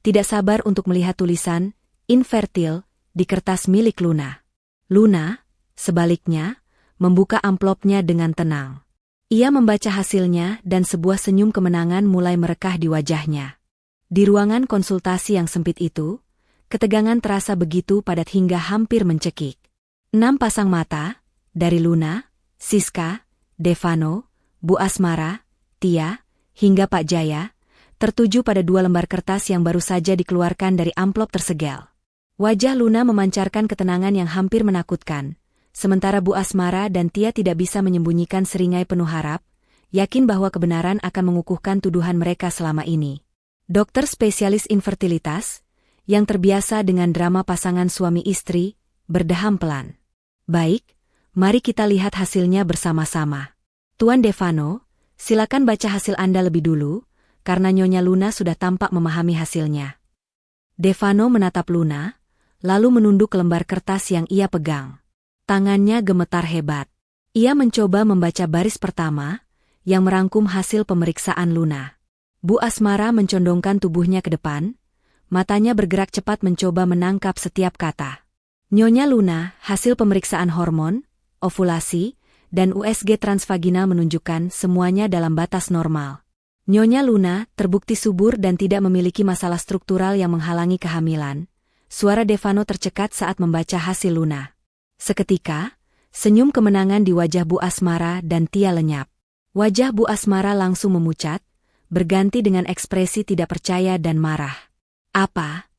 tidak sabar untuk melihat tulisan, infertil, di kertas milik Luna. Luna, sebaliknya, membuka amplopnya dengan tenang. Ia membaca hasilnya dan sebuah senyum kemenangan mulai merekah di wajahnya. Di ruangan konsultasi yang sempit itu, ketegangan terasa begitu padat hingga hampir mencekik. 6 pasang mata, dari Luna, Siska, Devano, Bu Asmara, Tia, hingga Pak Jaya, tertuju pada 2 lembar kertas yang baru saja dikeluarkan dari amplop tersegel. Wajah Luna memancarkan ketenangan yang hampir menakutkan, sementara Bu Asmara dan Tia tidak bisa menyembunyikan seringai penuh harap, yakin bahwa kebenaran akan mengukuhkan tuduhan mereka selama ini. Dokter spesialis infertilitas, yang terbiasa dengan drama pasangan suami istri, berdeham pelan. Baik, mari kita lihat hasilnya bersama-sama. Tuan Devano, silakan baca hasil Anda lebih dulu, karena Nyonya Luna sudah tampak memahami hasilnya. Devano menatap Luna, lalu menunduk ke lembar kertas yang ia pegang. Tangannya gemetar hebat. Ia mencoba membaca baris pertama, yang merangkum hasil pemeriksaan Luna. Bu Asmara mencondongkan tubuhnya ke depan, matanya bergerak cepat mencoba menangkap setiap kata. Nyonya Luna, hasil pemeriksaan hormon, ovulasi, dan USG transvaginal menunjukkan semuanya dalam batas normal. Nyonya Luna terbukti subur dan tidak memiliki masalah struktural yang menghalangi kehamilan. Suara Devano tercekat saat membaca hasil Luna. Seketika, senyum kemenangan di wajah Bu Asmara dan Tia lenyap. Wajah Bu Asmara langsung memucat, berganti dengan ekspresi tidak percaya dan marah. Apa?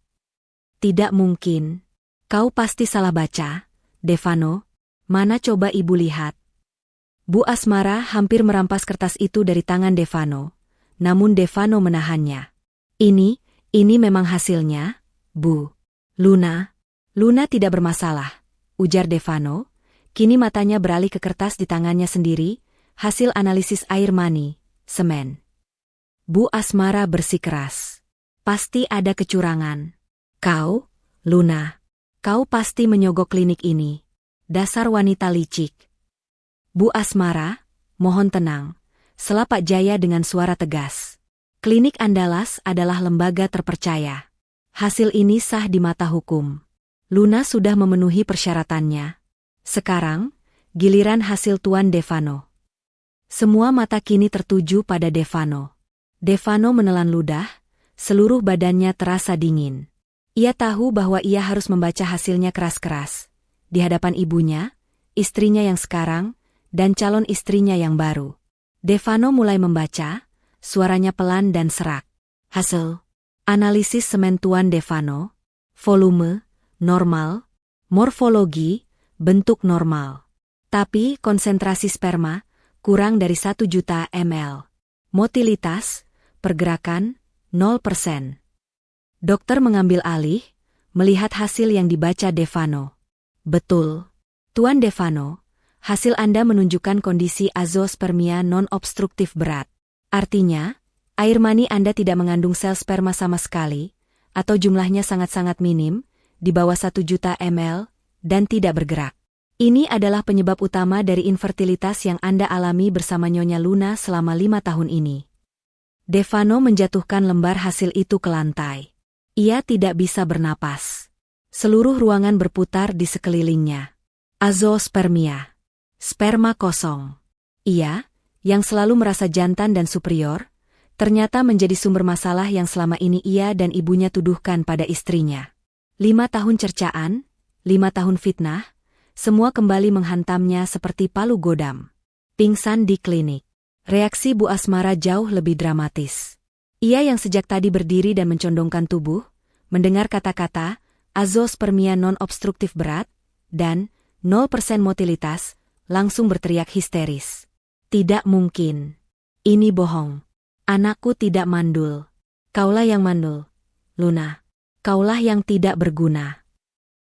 Tidak mungkin. Kau pasti salah baca, Devano. Mana coba ibu lihat. Bu Asmara hampir merampas kertas itu dari tangan Devano, namun Devano menahannya. Ini memang hasilnya, Bu. Luna tidak bermasalah, ujar Devano, Kini matanya beralih ke kertas di tangannya sendiri, hasil analisis air mani, semen. Bu Asmara bersikeras. Pasti ada kecurangan. Kau, Luna. Kau pasti menyogok klinik ini. Dasar wanita licik. Bu Asmara, mohon tenang. Sela Pak Jaya dengan suara tegas. Klinik Andalas adalah lembaga terpercaya. Hasil ini sah di mata hukum. Luna sudah memenuhi persyaratannya. Sekarang, giliran hasil Tuan Devano. Semua mata kini tertuju pada Devano. Devano menelan ludah, seluruh badannya terasa dingin. Ia tahu bahwa ia harus membaca hasilnya keras-keras. Di hadapan ibunya, istrinya yang sekarang, dan calon istrinya yang baru. Devano mulai membaca, suaranya pelan dan serak. Hasil. Analisis semen Tuan Devano. Volume, normal. Morfologi, bentuk normal. Tapi konsentrasi sperma, kurang dari 1 juta ml. Motilitas, pergerakan, 0%. Dokter mengambil alih, melihat hasil yang dibaca Devano. Betul. Tuan Devano, hasil Anda menunjukkan kondisi azoospermia non-obstruktif berat. Artinya, air mani Anda tidak mengandung sel sperma sama sekali, atau jumlahnya sangat-sangat minim, di bawah 1 juta ml, dan tidak bergerak. Ini adalah penyebab utama dari infertilitas yang Anda alami bersama Nyonya Luna selama 5 tahun ini. Devano menjatuhkan lembar hasil itu ke lantai. Ia tidak bisa bernapas. Seluruh ruangan berputar di sekelilingnya. Azoospermia. Sperma kosong. Ia, yang selalu merasa jantan dan superior, ternyata menjadi sumber masalah yang selama ini ia dan ibunya tuduhkan pada istrinya. 5 tahun cercaan, 5 tahun fitnah, semua kembali menghantamnya seperti palu godam. Pingsan di klinik. Reaksi Bu Asmara jauh lebih dramatis. Ia yang sejak tadi berdiri dan mencondongkan tubuh, mendengar kata-kata, azoospermia non-obstruktif berat, dan 0% motilitas, langsung berteriak histeris. Tidak mungkin. Ini bohong. Anakku tidak mandul. Kaulah yang mandul. Luna. Kaulah yang tidak berguna.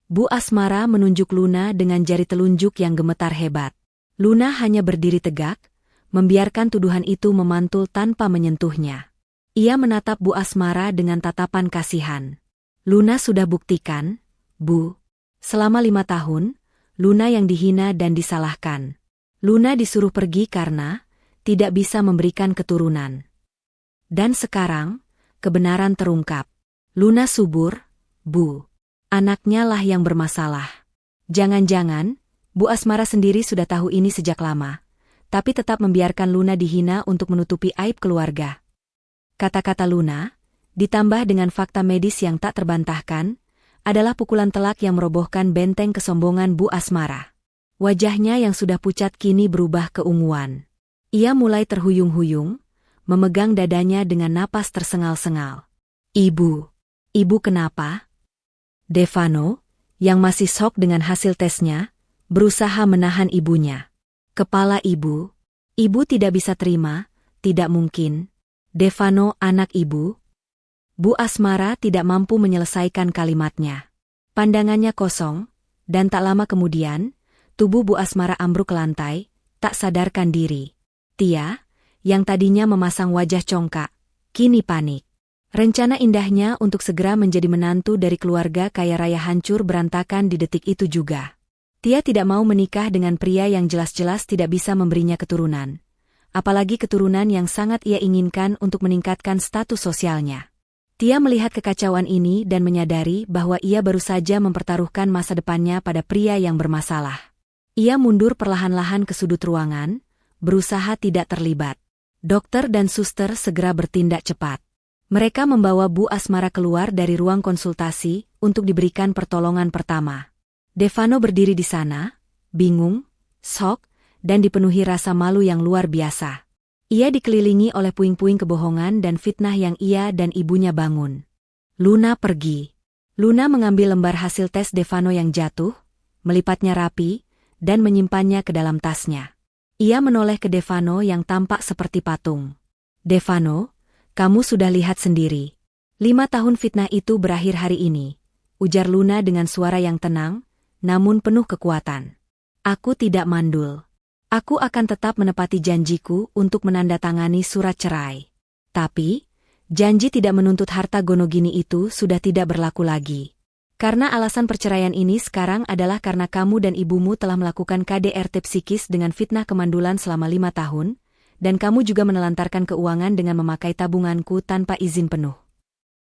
Bu Asmara menunjuk Luna dengan jari telunjuk yang gemetar hebat. Luna hanya berdiri tegak, membiarkan tuduhan itu memantul tanpa menyentuhnya. Ia menatap Bu Asmara dengan tatapan kasihan. Luna sudah buktikan, Bu. Selama 5 tahun, Luna yang dihina dan disalahkan. Luna disuruh pergi karena tidak bisa memberikan keturunan. Dan sekarang, kebenaran terungkap. Luna subur, Bu. Anaknya lah yang bermasalah. Jangan-jangan, Bu Asmara sendiri sudah tahu ini sejak lama, tapi tetap membiarkan Luna dihina untuk menutupi aib keluarga. Kata-kata Luna, ditambah dengan fakta medis yang tak terbantahkan, adalah pukulan telak yang merobohkan benteng kesombongan Bu Asmara. Wajahnya yang sudah pucat kini berubah keunguan. Ia mulai terhuyung-huyung, memegang dadanya dengan napas tersengal-sengal. Ibu. Ibu kenapa? Devano, yang masih shock dengan hasil tesnya, berusaha menahan ibunya. Kepala ibu. Ibu tidak bisa terima, tidak mungkin. Devano anak ibu. Bu Asmara tidak mampu menyelesaikan kalimatnya. Pandangannya kosong, dan tak lama kemudian, tubuh Bu Asmara ambruk ke lantai, tak sadarkan diri. Tia, yang tadinya memasang wajah congkak, kini panik. Rencana indahnya untuk segera menjadi menantu dari keluarga kaya raya hancur berantakan di detik itu juga. Tia tidak mau menikah dengan pria yang jelas-jelas tidak bisa memberinya keturunan. Apalagi keturunan yang sangat ia inginkan untuk meningkatkan status sosialnya. Tia melihat kekacauan ini dan menyadari bahwa ia baru saja mempertaruhkan masa depannya pada pria yang bermasalah. Ia mundur perlahan-lahan ke sudut ruangan, berusaha tidak terlibat. Dokter dan suster segera bertindak cepat. Mereka membawa Bu Asmara keluar dari ruang konsultasi untuk diberikan pertolongan pertama. Devano berdiri di sana, bingung, shock, dan dipenuhi rasa malu yang luar biasa. Ia dikelilingi oleh puing-puing kebohongan dan fitnah yang ia dan ibunya bangun. Luna pergi. Luna mengambil lembar hasil tes Devano yang jatuh, melipatnya rapi, dan menyimpannya ke dalam tasnya. Ia menoleh ke Devano yang tampak seperti patung. Devano, kamu sudah lihat sendiri. 5 tahun fitnah itu berakhir hari ini, ujar Luna dengan suara yang tenang, namun penuh kekuatan. Aku tidak mandul. Aku akan tetap menepati janjiku untuk menandatangani surat cerai. Tapi, janji tidak menuntut harta Gonogini itu sudah tidak berlaku lagi. Karena alasan perceraian ini sekarang adalah karena kamu dan ibumu telah melakukan KDRT psikis dengan fitnah kemandulan selama 5 tahun, dan kamu juga menelantarkan keuangan dengan memakai tabunganku tanpa izin penuh.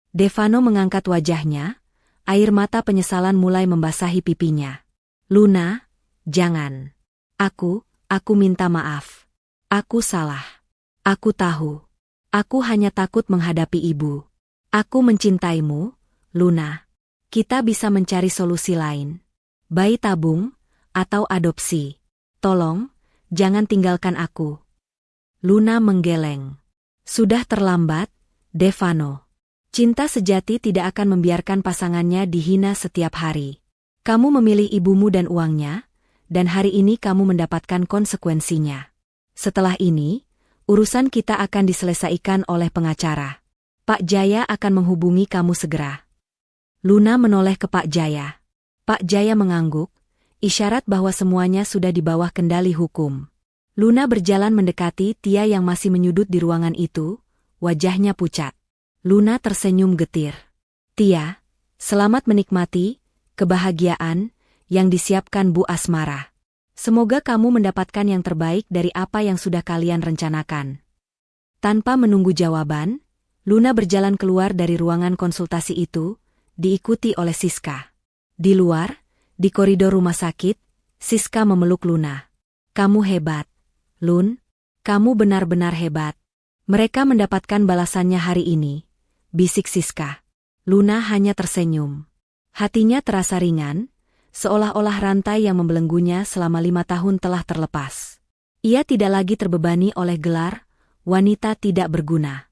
Devano mengangkat wajahnya, air mata penyesalan mulai membasahi pipinya. Luna, jangan. Aku minta maaf. Aku salah. Aku tahu. Aku hanya takut menghadapi ibu. Aku mencintaimu, Luna. Kita bisa mencari solusi lain. Bayi tabung, atau adopsi. Tolong, jangan tinggalkan aku. Luna menggeleng. Sudah terlambat, Devano. Cinta sejati tidak akan membiarkan pasangannya dihina setiap hari. Kamu memilih ibumu dan uangnya, dan hari ini kamu mendapatkan konsekuensinya. Setelah ini, urusan kita akan diselesaikan oleh pengacara. Pak Jaya akan menghubungi kamu segera. Luna menoleh ke Pak Jaya. Pak Jaya mengangguk, isyarat bahwa semuanya sudah di bawah kendali hukum. Luna berjalan mendekati Tia yang masih menyudut di ruangan itu, wajahnya pucat. Luna tersenyum getir. Tia, selamat menikmati kebahagiaan yang disiapkan Bu Asmara. Semoga kamu mendapatkan yang terbaik dari apa yang sudah kalian rencanakan. Tanpa menunggu jawaban, Luna berjalan keluar dari ruangan konsultasi itu, diikuti oleh Siska. Di luar, di koridor rumah sakit, Siska memeluk Luna. Kamu hebat, Lun. Kamu benar-benar hebat. Mereka mendapatkan balasannya hari ini, bisik Siska. Luna hanya tersenyum. Hatinya terasa ringan, seolah-olah rantai yang membelenggunya selama 5 tahun telah terlepas. Ia tidak lagi terbebani oleh gelar, wanita tidak berguna.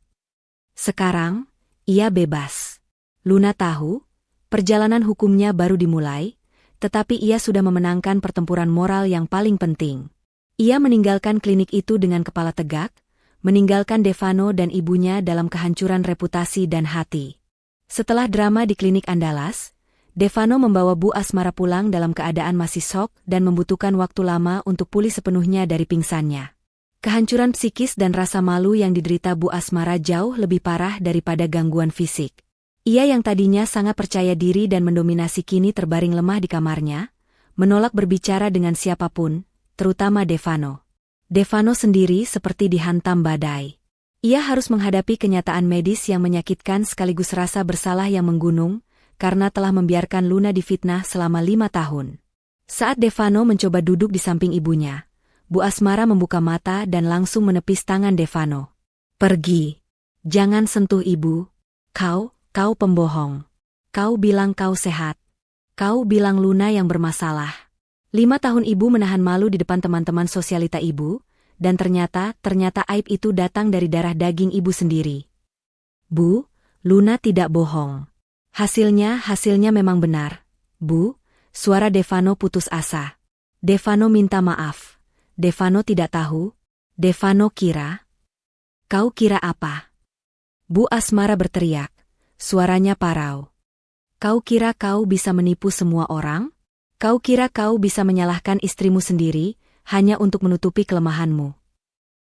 Sekarang, ia bebas. Luna tahu, perjalanan hukumnya baru dimulai, tetapi ia sudah memenangkan pertempuran moral yang paling penting. Ia meninggalkan klinik itu dengan kepala tegak, meninggalkan Devano dan ibunya dalam kehancuran reputasi dan hati. Setelah drama di klinik Andalas, Devano membawa Bu Asmara pulang dalam keadaan masih syok dan membutuhkan waktu lama untuk pulih sepenuhnya dari pingsannya. Kehancuran psikis dan rasa malu yang diderita Bu Asmara jauh lebih parah daripada gangguan fisik. Ia yang tadinya sangat percaya diri dan mendominasi kini terbaring lemah di kamarnya, menolak berbicara dengan siapapun, terutama Devano. Devano sendiri seperti dihantam badai. Ia harus menghadapi kenyataan medis yang menyakitkan sekaligus rasa bersalah yang menggunung, karena telah membiarkan Luna difitnah selama 5 tahun. Saat Devano mencoba duduk di samping ibunya, Bu Asmara membuka mata dan langsung menepis tangan Devano. Pergi. Jangan sentuh ibu. Kau pembohong. Kau bilang kau sehat. Kau bilang Luna yang bermasalah. 5 tahun ibu menahan malu di depan teman-teman sosialita ibu, dan ternyata aib itu datang dari darah daging ibu sendiri. Bu, Luna tidak bohong. Hasilnya memang benar. Bu, suara Devano putus asa. Devano minta maaf. Devano tidak tahu. Devano kira. Kau kira apa? Bu Asmara berteriak. Suaranya parau. Kau kira kau bisa menipu semua orang? Kau kira kau bisa menyalahkan istrimu sendiri, hanya untuk menutupi kelemahanmu?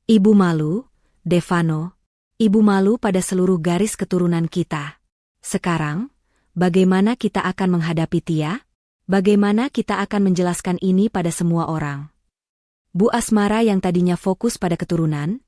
Ibu malu, Devano. Ibu malu pada seluruh garis keturunan kita. Sekarang, bagaimana kita akan menghadapi Tia? Bagaimana kita akan menjelaskan ini pada semua orang? Bu Asmara yang tadinya fokus pada keturunan,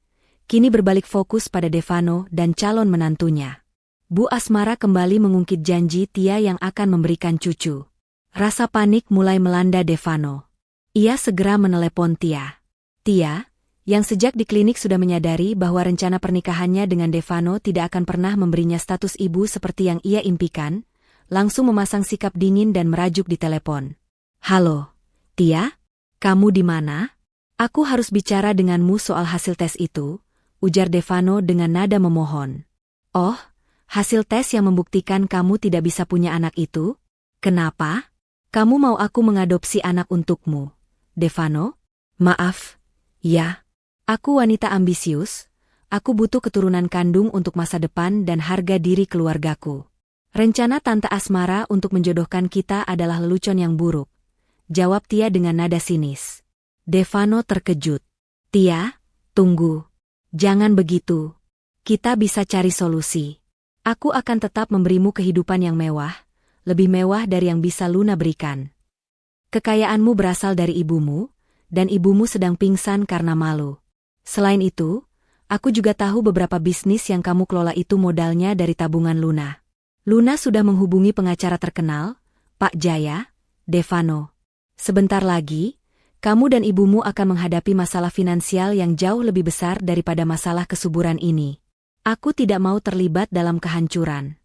kini berbalik fokus pada Devano dan calon menantunya. Bu Asmara kembali mengungkit janji Tia yang akan memberikan cucu. Rasa panik mulai melanda Devano. Ia segera menelepon Tia. Tia, yang sejak di klinik sudah menyadari bahwa rencana pernikahannya dengan Devano tidak akan pernah memberinya status ibu seperti yang ia impikan, langsung memasang sikap dingin dan merajuk di telepon. Halo, Tia? Kamu di mana? Aku harus bicara denganmu soal hasil tes itu, ujar Devano dengan nada memohon. Oh, hasil tes yang membuktikan kamu tidak bisa punya anak itu? Kenapa? Kamu mau aku mengadopsi anak untukmu, Devano? Maaf, ya. Aku wanita ambisius, aku butuh keturunan kandung untuk masa depan dan harga diri keluargaku. Rencana Tante Asmara untuk menjodohkan kita adalah lelucon yang buruk, jawab Tia dengan nada sinis. Devano terkejut. Tia, tunggu. Jangan begitu. Kita bisa cari solusi. Aku akan tetap memberimu kehidupan yang mewah, lebih mewah dari yang bisa Luna berikan. Kekayaanmu berasal dari ibumu, dan ibumu sedang pingsan karena malu. Selain itu, aku juga tahu beberapa bisnis yang kamu kelola itu modalnya dari tabungan Luna. Luna sudah menghubungi pengacara terkenal, Pak Jaya, Devano. Sebentar lagi, kamu dan ibumu akan menghadapi masalah finansial yang jauh lebih besar daripada masalah kesuburan ini. Aku tidak mau terlibat dalam kehancuran.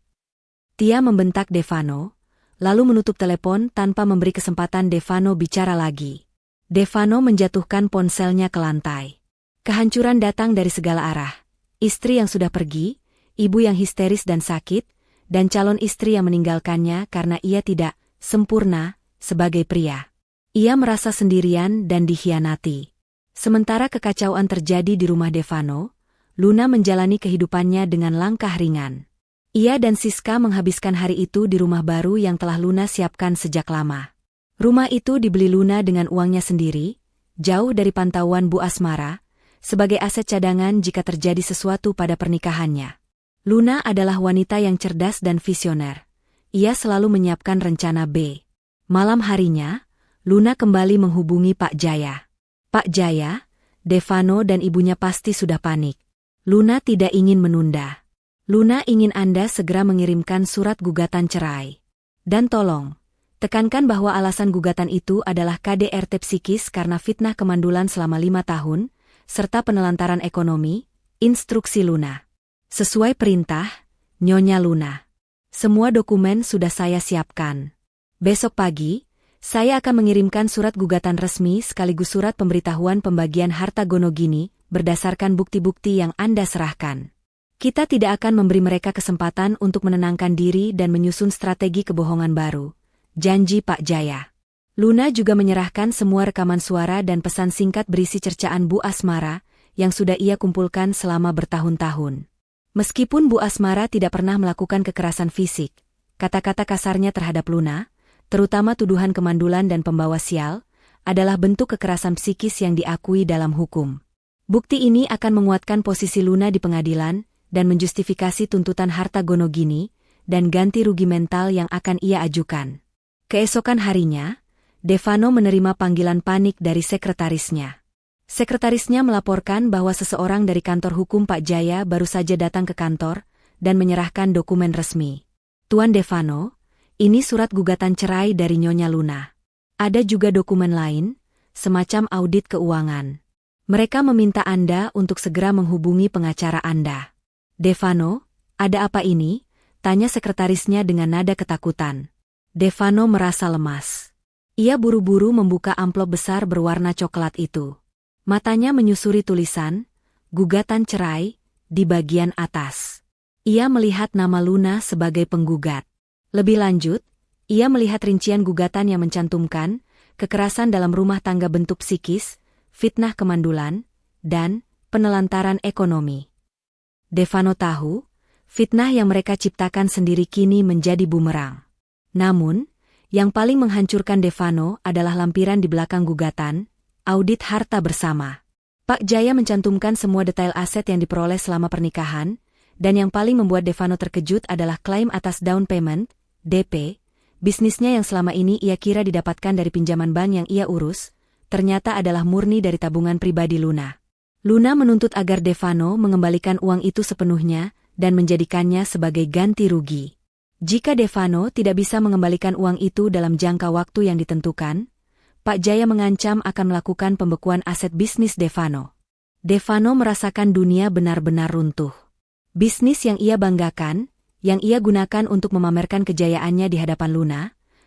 Tia membentak Devano, lalu menutup telepon tanpa memberi kesempatan Devano bicara lagi. Devano menjatuhkan ponselnya ke lantai. Kehancuran datang dari segala arah. Istri yang sudah pergi, ibu yang histeris dan sakit, dan calon istri yang meninggalkannya karena ia tidak sempurna sebagai pria. Ia merasa sendirian dan dikhianati. Sementara kekacauan terjadi di rumah Devano, Luna menjalani kehidupannya dengan langkah ringan. Ia dan Siska menghabiskan hari itu di rumah baru yang telah Luna siapkan sejak lama. Rumah itu dibeli Luna dengan uangnya sendiri, jauh dari pantauan Bu Asmara, sebagai aset cadangan jika terjadi sesuatu pada pernikahannya. Luna adalah wanita yang cerdas dan visioner. Ia selalu menyiapkan rencana B. Malam harinya, Luna kembali menghubungi Pak Jaya. Pak Jaya, Devano dan ibunya pasti sudah panik. Luna tidak ingin menunda. Luna ingin Anda segera mengirimkan surat gugatan cerai. Dan tolong, tekankan bahwa alasan gugatan itu adalah KDRT psikis karena fitnah kemandulan selama 5 tahun, serta penelantaran ekonomi, instruksi Luna. Sesuai perintah, Nyonya Luna. Semua dokumen sudah saya siapkan. Besok pagi, saya akan mengirimkan surat gugatan resmi sekaligus surat pemberitahuan pembagian harta Gonogini berdasarkan bukti-bukti yang Anda serahkan. Kita tidak akan memberi mereka kesempatan untuk menenangkan diri dan menyusun strategi kebohongan baru. Janji Pak Jaya. Luna juga menyerahkan semua rekaman suara dan pesan singkat berisi cercaan Bu Asmara yang sudah ia kumpulkan selama bertahun-tahun. Meskipun Bu Asmara tidak pernah melakukan kekerasan fisik, kata-kata kasarnya terhadap Luna, terutama tuduhan kemandulan dan pembawa sial, adalah bentuk kekerasan psikis yang diakui dalam hukum. Bukti ini akan menguatkan posisi Luna di pengadilan dan menjustifikasi tuntutan harta Gonogini dan ganti rugi mental yang akan ia ajukan. Keesokan harinya, Devano menerima panggilan panik dari sekretarisnya. Sekretarisnya melaporkan bahwa seseorang dari kantor hukum Pak Jaya baru saja datang ke kantor dan menyerahkan dokumen resmi. Tuan Devano, ini surat gugatan cerai dari Nyonya Luna. Ada juga dokumen lain, semacam audit keuangan. Mereka meminta Anda untuk segera menghubungi pengacara Anda. Devano, ada apa ini? Tanya sekretarisnya dengan nada ketakutan. Devano merasa lemas. Ia buru-buru membuka amplop besar berwarna coklat itu. Matanya menyusuri tulisan, gugatan cerai, di bagian atas. Ia melihat nama Luna sebagai penggugat. Lebih lanjut, ia melihat rincian gugatan yang mencantumkan kekerasan dalam rumah tangga bentuk psikis, fitnah kemandulan, dan penelantaran ekonomi. Devano tahu, fitnah yang mereka ciptakan sendiri kini menjadi bumerang. Namun, yang paling menghancurkan Devano adalah lampiran di belakang gugatan, audit harta bersama. Pak Jaya mencantumkan semua detail aset yang diperoleh selama pernikahan, dan yang paling membuat Devano terkejut adalah klaim atas down payment, DP, bisnisnya yang selama ini ia kira didapatkan dari pinjaman bank yang ia urus, ternyata adalah murni dari tabungan pribadi Luna. Luna menuntut agar Devano mengembalikan uang itu sepenuhnya dan menjadikannya sebagai ganti rugi. Jika Devano tidak bisa mengembalikan uang itu dalam jangka waktu yang ditentukan, Pak Jaya mengancam akan melakukan pembekuan aset bisnis Devano. Devano merasakan dunia benar-benar runtuh. Bisnis yang ia banggakan, yang ia gunakan untuk memamerkan kejayaannya di hadapan Luna,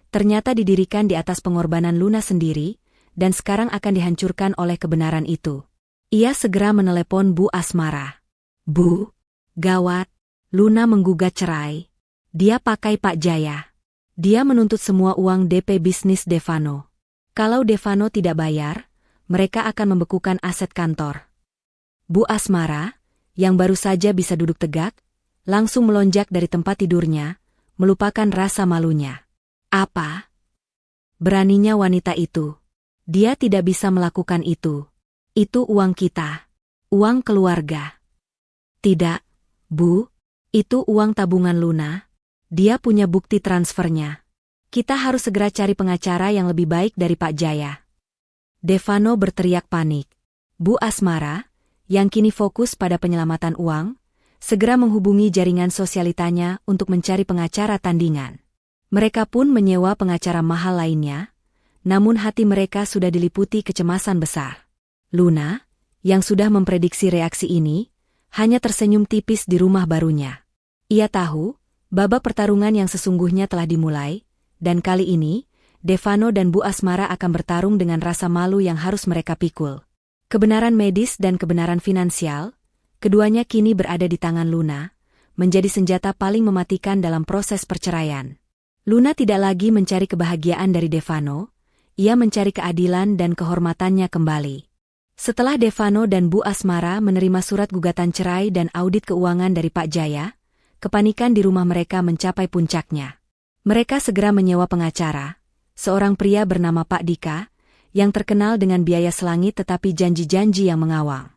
ternyata didirikan di atas pengorbanan Luna sendiri, dan sekarang akan dihancurkan oleh kebenaran itu. Ia segera menelepon Bu Asmara. Bu, gawat, Luna menggugat cerai. Dia pakai Pak Jaya. Dia menuntut semua uang DP bisnis Devano. Kalau Devano tidak bayar, mereka akan membekukan aset kantor. Bu Asmara, yang baru saja bisa duduk tegak, langsung melonjak dari tempat tidurnya, melupakan rasa malunya. Apa? Beraninya wanita itu. Dia tidak bisa melakukan itu. Itu uang kita. Uang keluarga. Tidak, Bu. Itu uang tabungan Luna. Dia punya bukti transfernya. Kita harus segera cari pengacara yang lebih baik dari Pak Jaya. Devano berteriak panik. Bu Asmara, yang kini fokus pada penyelamatan uang, segera menghubungi jaringan sosialitanya untuk mencari pengacara tandingan. Mereka pun menyewa pengacara mahal lainnya, namun hati mereka sudah diliputi kecemasan besar. Luna, yang sudah memprediksi reaksi ini, hanya tersenyum tipis di rumah barunya. Ia tahu, babak pertarungan yang sesungguhnya telah dimulai, dan kali ini, Devano dan Bu Asmara akan bertarung dengan rasa malu yang harus mereka pikul. Kebenaran medis dan kebenaran finansial, keduanya kini berada di tangan Luna, menjadi senjata paling mematikan dalam proses perceraian. Luna tidak lagi mencari kebahagiaan dari Devano, ia mencari keadilan dan kehormatannya kembali. Setelah Devano dan Bu Asmara menerima surat gugatan cerai dan audit keuangan dari Pak Jaya, kepanikan di rumah mereka mencapai puncaknya. Mereka segera menyewa pengacara, seorang pria bernama Pak Dika, yang terkenal dengan biaya selangit tetapi janji-janji yang mengawang.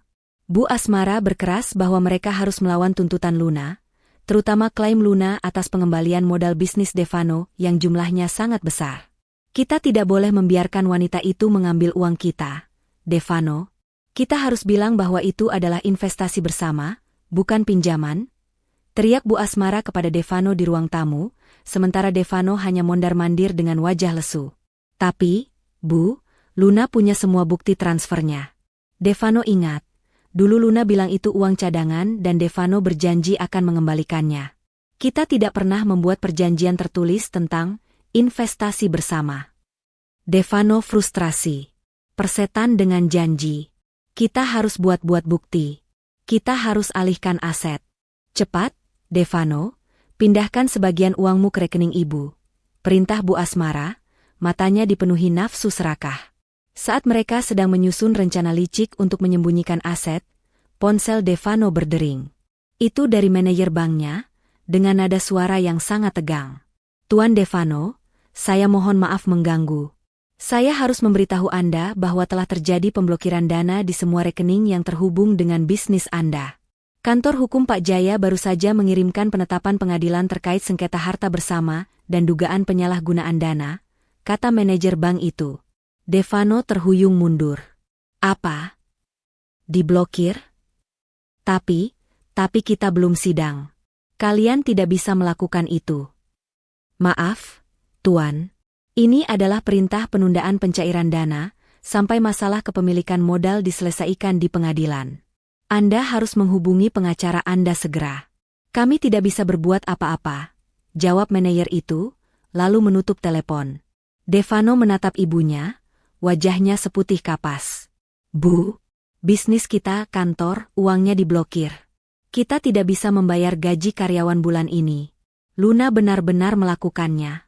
Bu Asmara berkeras bahwa mereka harus melawan tuntutan Luna, terutama klaim Luna atas pengembalian modal bisnis Devano yang jumlahnya sangat besar. Kita tidak boleh membiarkan wanita itu mengambil uang kita, Devano. Kita harus bilang bahwa itu adalah investasi bersama, bukan pinjaman, teriak Bu Asmara kepada Devano di ruang tamu, sementara Devano hanya mondar-mandir dengan wajah lesu. Tapi, Bu, Luna punya semua bukti transfernya. Devano ingat, dulu Luna bilang itu uang cadangan dan Devano berjanji akan mengembalikannya. Kita tidak pernah membuat perjanjian tertulis tentang investasi bersama. Devano frustrasi. Persetan dengan janji. Kita harus buat-buat bukti. Kita harus alihkan aset. Cepat, Devano. Pindahkan sebagian uangmu ke rekening ibu. Perintah Bu Asmara, matanya dipenuhi nafsu serakah. Saat mereka sedang menyusun rencana licik untuk menyembunyikan aset, ponsel Devano berdering. Itu dari manajer banknya, dengan nada suara yang sangat tegang. Tuan Devano, saya mohon maaf mengganggu. Saya harus memberitahu Anda bahwa telah terjadi pemblokiran dana di semua rekening yang terhubung dengan bisnis Anda. Kantor Hukum Pak Jaya baru saja mengirimkan penetapan pengadilan terkait sengketa harta bersama dan dugaan penyalahgunaan dana, kata manajer bank itu. Devano terhuyung mundur. Apa? Diblokir? Tapi kita belum sidang. Kalian tidak bisa melakukan itu. Maaf, Tuan. Ini adalah perintah penundaan pencairan dana, sampai masalah kepemilikan modal diselesaikan di pengadilan. Anda harus menghubungi pengacara Anda segera. Kami tidak bisa berbuat apa-apa, jawab manajer itu, lalu menutup telepon. Devano menatap ibunya, wajahnya seputih kapas. Bu, bisnis kita, kantor, uangnya diblokir. Kita tidak bisa membayar gaji karyawan bulan ini. Luna benar-benar melakukannya.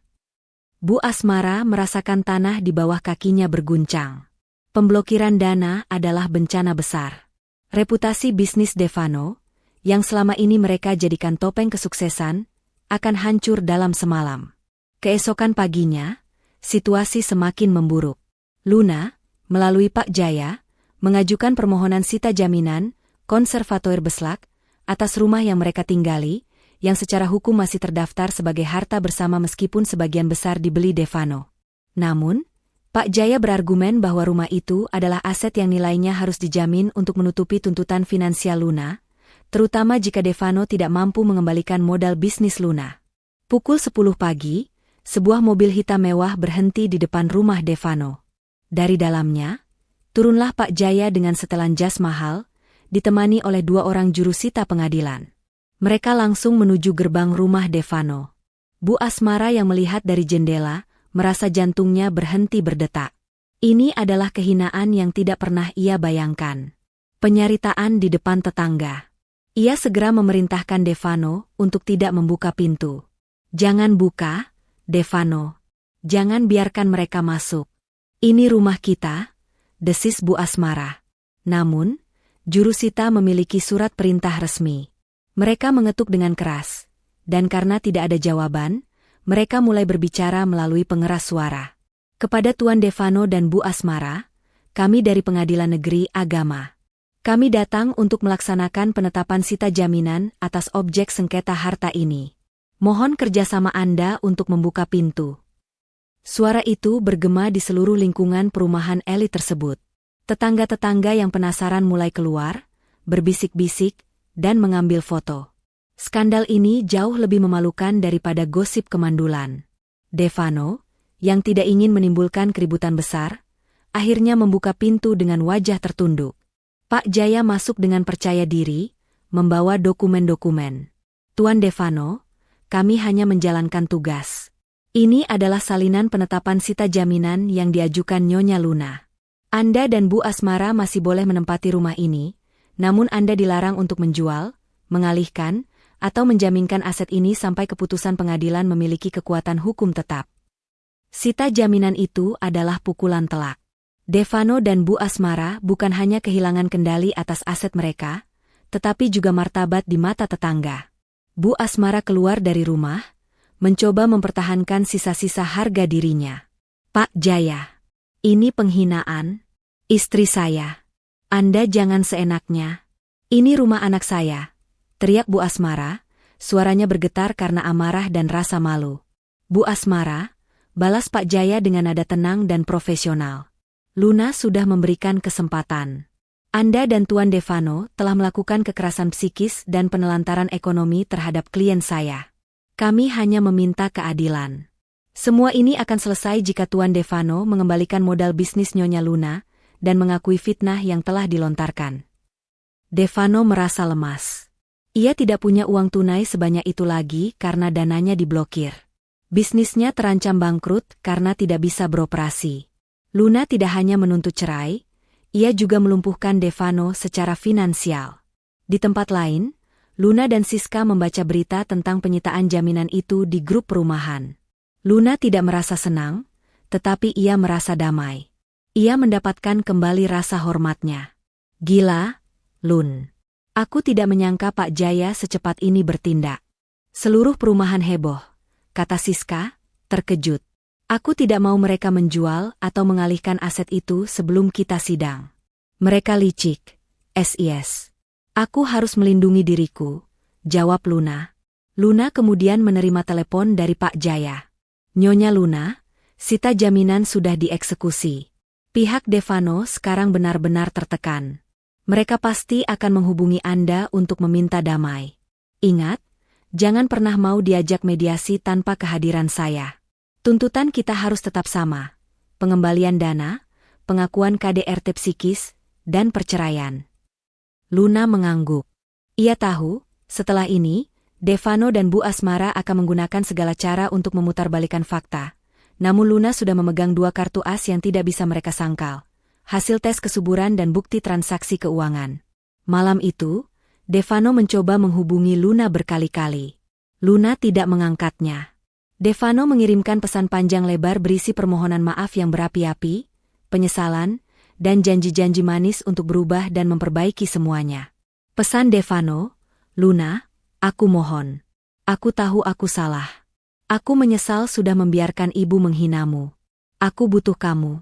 Bu Asmara merasakan tanah di bawah kakinya berguncang. Pemblokiran dana adalah bencana besar. Reputasi bisnis Devano, yang selama ini mereka jadikan topeng kesuksesan, akan hancur dalam semalam. Keesokan paginya, situasi semakin memburuk. Luna, melalui Pak Jaya, mengajukan permohonan sita jaminan, konservatoire Beslak, atas rumah yang mereka tinggali, yang secara hukum masih terdaftar sebagai harta bersama meskipun sebagian besar dibeli Devano. Namun, Pak Jaya berargumen bahwa rumah itu adalah aset yang nilainya harus dijamin untuk menutupi tuntutan finansial Luna, terutama jika Devano tidak mampu mengembalikan modal bisnis Luna. Pukul 10 pagi, sebuah mobil hitam mewah berhenti di depan rumah Devano. Dari dalamnya, turunlah Pak Jaya dengan setelan jas mahal, ditemani oleh 2 orang jurusita pengadilan. Mereka langsung menuju gerbang rumah Devano. Bu Asmara yang melihat dari jendela, merasa jantungnya berhenti berdetak. Ini adalah kehinaan yang tidak pernah ia bayangkan. Penyaritaan di depan tetangga. Ia segera memerintahkan Devano untuk tidak membuka pintu. Jangan buka, Devano. Jangan biarkan mereka masuk. Ini rumah kita, desis Bu Asmara. Namun, jurusita memiliki surat perintah resmi. Mereka mengetuk dengan keras, dan karena tidak ada jawaban, mereka mulai berbicara melalui pengeras suara. Kepada Tuan Devano dan Bu Asmara, kami dari Pengadilan Negeri Agama. Kami datang untuk melaksanakan penetapan sita jaminan atas objek sengketa harta ini. Mohon kerjasama Anda untuk membuka pintu. Suara itu bergema di seluruh lingkungan perumahan elit tersebut. Tetangga-tetangga yang penasaran mulai keluar, berbisik-bisik, dan mengambil foto. Skandal ini jauh lebih memalukan daripada gosip kemandulan. Devano, yang tidak ingin menimbulkan keributan besar, akhirnya membuka pintu dengan wajah tertunduk. Pak Jaya masuk dengan percaya diri, membawa dokumen-dokumen. Tuan Devano, kami hanya menjalankan tugas. Ini adalah salinan penetapan sita jaminan yang diajukan Nyonya Luna. Anda dan Bu Asmara masih boleh menempati rumah ini, namun Anda dilarang untuk menjual, mengalihkan, atau menjaminkan aset ini sampai keputusan pengadilan memiliki kekuatan hukum tetap. Sita jaminan itu adalah pukulan telak. Devano dan Bu Asmara bukan hanya kehilangan kendali atas aset mereka, tetapi juga martabat di mata tetangga. Bu Asmara keluar dari rumah, mencoba mempertahankan sisa-sisa harga dirinya. Pak Jaya, ini penghinaan. Istri saya. Anda jangan seenaknya. Ini rumah anak saya, teriak Bu Asmara, suaranya bergetar karena amarah dan rasa malu. Bu Asmara, balas Pak Jaya dengan nada tenang dan profesional. Luna sudah memberikan kesempatan. Anda dan Tuan Devano telah melakukan kekerasan psikis dan penelantaran ekonomi terhadap klien saya. Kami hanya meminta keadilan. Semua ini akan selesai jika Tuan Devano mengembalikan modal bisnis Nyonya Luna dan mengakui fitnah yang telah dilontarkan. Devano merasa lemas. Ia tidak punya uang tunai sebanyak itu lagi karena dananya diblokir. Bisnisnya terancam bangkrut karena tidak bisa beroperasi. Luna tidak hanya menuntut cerai, ia juga melumpuhkan Devano secara finansial. Di tempat lain, Luna dan Siska membaca berita tentang penyitaan jaminan itu di grup perumahan. Luna tidak merasa senang, tetapi ia merasa damai. Ia mendapatkan kembali rasa hormatnya. Gila, Lun. Aku tidak menyangka Pak Jaya secepat ini bertindak. Seluruh perumahan heboh, kata Siska, terkejut. Aku tidak mau mereka menjual atau mengalihkan aset itu sebelum kita sidang. Mereka licik, SIS. Aku harus melindungi diriku, jawab Luna. Luna kemudian menerima telepon dari Pak Jaya. Nyonya Luna, sita jaminan sudah dieksekusi. Pihak Devano sekarang benar-benar tertekan. Mereka pasti akan menghubungi Anda untuk meminta damai. Ingat, jangan pernah mau diajak mediasi tanpa kehadiran saya. Tuntutan kita harus tetap sama. Pengembalian dana, pengakuan KDRT psikis, dan perceraian. Luna mengangguk. Ia tahu, setelah ini, Devano dan Bu Asmara akan menggunakan segala cara untuk memutarbalikkan fakta. Namun Luna sudah memegang 2 kartu as yang tidak bisa mereka sangkal. Hasil tes kesuburan dan bukti transaksi keuangan. Malam itu, Devano mencoba menghubungi Luna berkali-kali. Luna tidak mengangkatnya. Devano mengirimkan pesan panjang lebar berisi permohonan maaf yang berapi-api, penyesalan, dan janji-janji manis untuk berubah dan memperbaiki semuanya. Pesan Devano, Luna, aku mohon. Aku tahu aku salah. Aku menyesal sudah membiarkan ibu menghinamu. Aku butuh kamu.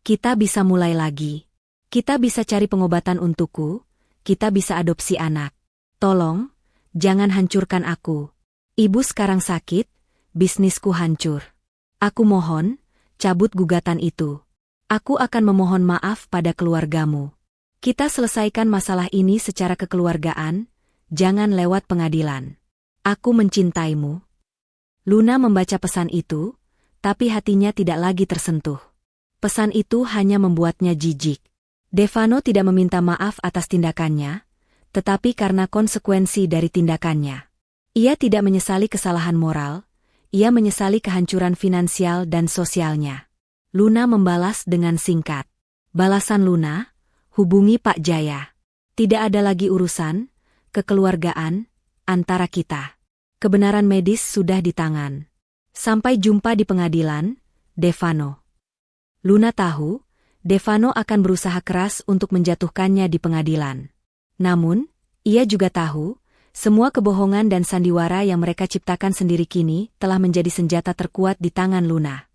Kita bisa mulai lagi. Kita bisa cari pengobatan untukku. Kita bisa adopsi anak. Tolong, jangan hancurkan aku. Ibu sekarang sakit, bisnisku hancur. Aku mohon, cabut gugatan itu. Aku akan memohon maaf pada keluargamu. Kita selesaikan masalah ini secara kekeluargaan, jangan lewat pengadilan. Aku mencintaimu. Luna membaca pesan itu, tapi hatinya tidak lagi tersentuh. Pesan itu hanya membuatnya jijik. Devano tidak meminta maaf atas tindakannya, tetapi karena konsekuensi dari tindakannya. Ia tidak menyesali kesalahan moral, ia menyesali kehancuran finansial dan sosialnya. Luna membalas dengan singkat. Balasan Luna, hubungi Pak Jaya. Tidak ada lagi urusan, kekeluargaan, antara kita. Kebenaran medis sudah di tangan. Sampai jumpa di pengadilan, Devano. Luna tahu, Devano akan berusaha keras untuk menjatuhkannya di pengadilan. Namun, ia juga tahu, semua kebohongan dan sandiwara yang mereka ciptakan sendiri kini telah menjadi senjata terkuat di tangan Luna.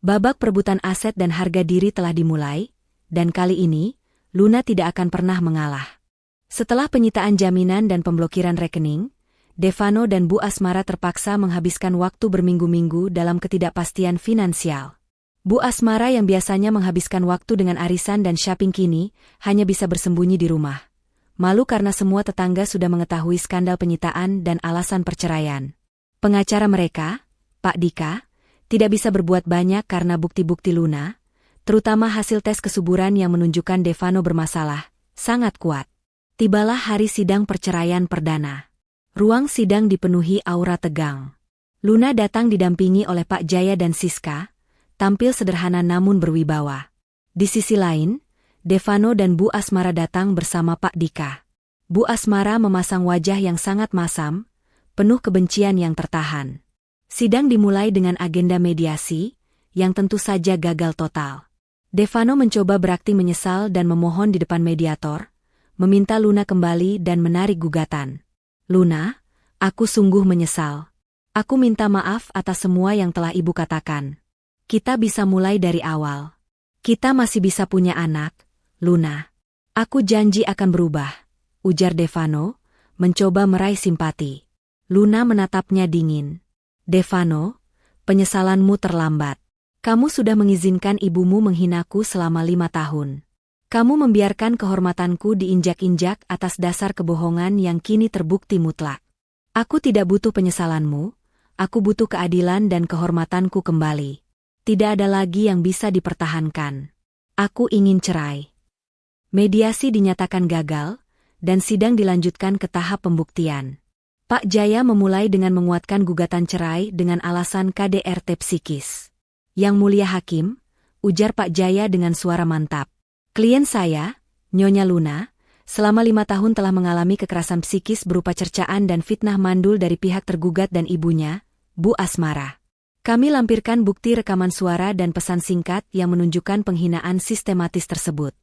Babak perebutan aset dan harga diri telah dimulai, dan kali ini, Luna tidak akan pernah mengalah. Setelah penyitaan jaminan dan pemblokiran rekening, Devano dan Bu Asmara terpaksa menghabiskan waktu berminggu-minggu dalam ketidakpastian finansial. Bu Asmara yang biasanya menghabiskan waktu dengan arisan dan shopping kini, hanya bisa bersembunyi di rumah. Malu karena semua tetangga sudah mengetahui skandal penyitaan dan alasan perceraian. Pengacara mereka, Pak Dika, tidak bisa berbuat banyak karena bukti-bukti Luna, terutama hasil tes kesuburan yang menunjukkan Devano bermasalah, sangat kuat. Tibalah hari sidang perceraian perdana. Ruang sidang dipenuhi aura tegang. Luna datang didampingi oleh Pak Jaya dan Siska, tampil sederhana namun berwibawa. Di sisi lain, Devano dan Bu Asmara datang bersama Pak Dika. Bu Asmara memasang wajah yang sangat masam, penuh kebencian yang tertahan. Sidang dimulai dengan agenda mediasi, yang tentu saja gagal total. Devano mencoba berakting menyesal dan memohon di depan mediator, meminta Luna kembali dan menarik gugatan. Luna, aku sungguh menyesal. Aku minta maaf atas semua yang telah ibu katakan. Kita bisa mulai dari awal. Kita masih bisa punya anak, Luna. Aku janji akan berubah, ujar Devano, mencoba meraih simpati. Luna menatapnya dingin. Devano, penyesalanmu terlambat. Kamu sudah mengizinkan ibumu menghinaku selama 5 tahun. Kamu membiarkan kehormatanku diinjak-injak atas dasar kebohongan yang kini terbukti mutlak. Aku tidak butuh penyesalanmu, aku butuh keadilan dan kehormatanku kembali. Tidak ada lagi yang bisa dipertahankan. Aku ingin cerai. Mediasi dinyatakan gagal, dan sidang dilanjutkan ke tahap pembuktian. Pak Jaya memulai dengan menguatkan gugatan cerai dengan alasan KDRT psikis. Yang mulia hakim, ujar Pak Jaya dengan suara mantap. Klien saya, Nyonya Luna, selama 5 tahun telah mengalami kekerasan psikis berupa cercaan dan fitnah mandul dari pihak tergugat dan ibunya, Bu Asmara. Kami lampirkan bukti rekaman suara dan pesan singkat yang menunjukkan penghinaan sistematis tersebut.